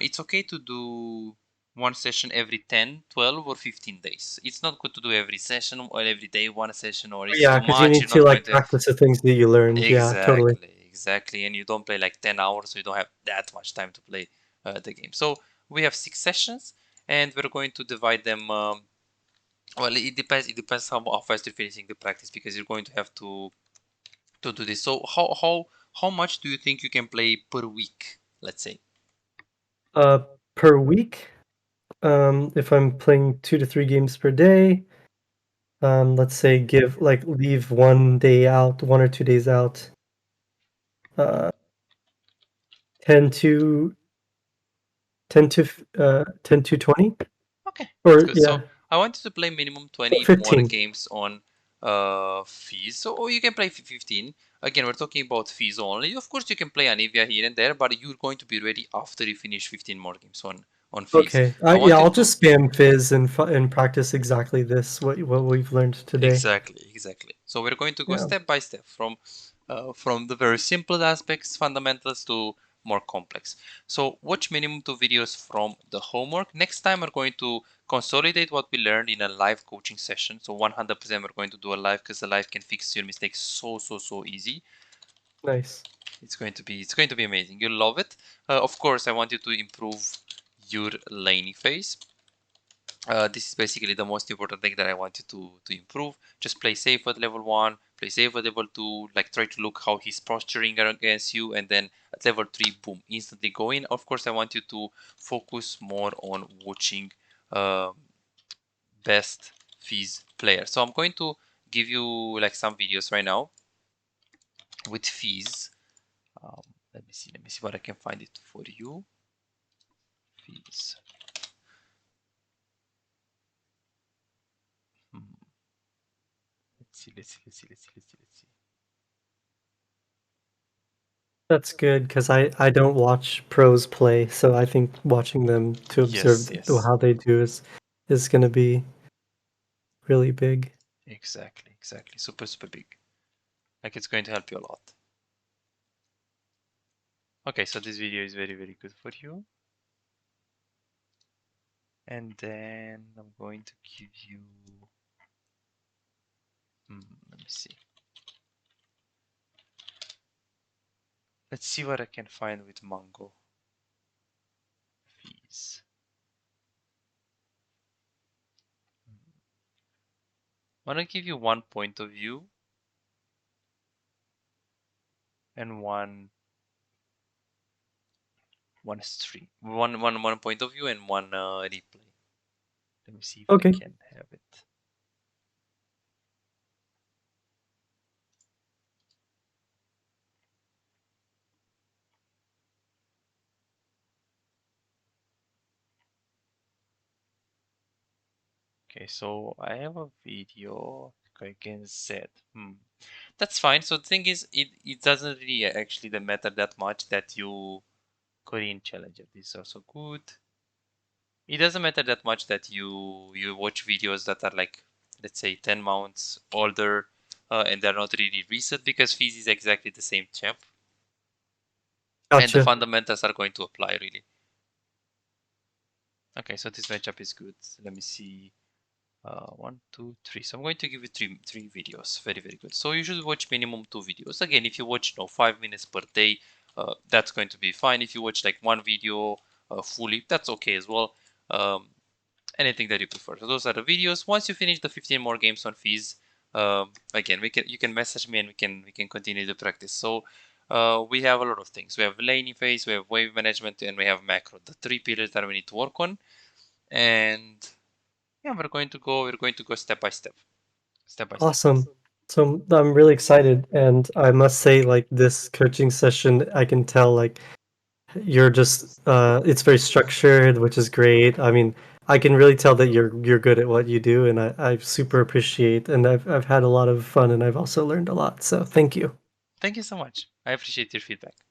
B: it's okay to do one session every 10, 12, or 15 days. It's not good to do every session or every day one session, or it's
A: Yeah,
B: too
A: because you
B: much.
A: need
B: You're
A: to
B: not going
A: like
B: to
A: practice the things that you learned. Yeah, totally.
B: exactly, and you don't play like 10 hours, so you don't have that much time to play the game. So we have 6 sessions, and we're going to divide them. Well, it depends. It depends how fast you're finishing the practice because you're going to have to do this. So how much do you think you can play per week? Let's say.
A: Uh, per week. if I'm playing 2 to 3 games per day, let's say leave 1 day out, 1 or 2 days out, uh, 10 to 10 to 20?
B: Okay, that's
A: Or
B: good. So
A: yeah,
B: I want you to play minimum 20 more
A: 15.
B: games on fees. So or you can play 15. Again, we're talking about fees only. Of course, you can play Anivia here and there, but you're going to be ready after you finish 15 more games on fees.
A: Okay.
B: I
A: Yeah,
B: want you
A: I'll
B: to
A: just spam Fizz and practice exactly this, what we've learned today.
B: exactly. So we're going to go
A: Yeah,
B: step by step from the very simple aspects, fundamentals to more complex. So watch minimum 2 videos from the homework. Next time we're going to consolidate what we learned in a live coaching session. So 100% we're going to do a live because the live can fix your mistakes so easy.
A: nice.
B: It's going to be amazing. You'll love it. Of course, I want you to improve your laning phase. This is basically the most important thing that I want you to improve. Just play safe at level 1, play safe at level 2, like try to look how he's posturing against you, and then at level 3, boom, instantly go in. Of course, I want you to focus more on watching uh, best fees player. So I'm going to give you like some videos right now with fees. Um, let me see what I can find it for you. Fees. Hmm. Let's see.
A: That's good because I don't watch pros play, so I think watching them to observe
B: Yes.
A: how they do is gonna be really big.
B: Exactly. Super big. Like it's going to help you a lot. Okay, so this video is very good for you. And then I'm going to give you, let me see. Let's see what I can find with Mango fees. I want to give you one point of view and one stream. One point of view and one replay. Let me see if I
A: Okay.
B: can have it. Okay, so I have a video against Z. That's fine. So the thing is, it doesn't really actually matter that much that you Korean challenger. This is also good. It doesn't matter that much that you watch videos that are like, let's say 10 months older, and they're not really recent because Fizz is exactly the same champ, and the
A: Gotcha.
B: fundamentals are going to apply really. Okay, so this matchup is good. Let me see. 1, 2, 3. So I'm going to give you three videos. Very good. So you should watch minimum 2 videos. Again, if you watch 5 minutes per day, that's going to be fine. If you watch like one video fully, that's okay as well. Um, anything that you prefer. So those are the videos. Once you finish the 15 more games on fees, again you can message me and we can continue the practice. So we have a lot of things. We have laning phase, we have wave management, and we have macro. The 3 pillars that we need to work on. And yeah, we're going to go step by step. Step by step.
A: Awesome. So I'm really excited, and I must say, like this coaching session, I can tell like you're just it's very structured, which is great. I mean, I can really tell that you're good at what you do, and I super appreciate, and I've had a lot of fun, and I've also learned a lot. So thank you.
B: Thank you so much. I appreciate your feedback.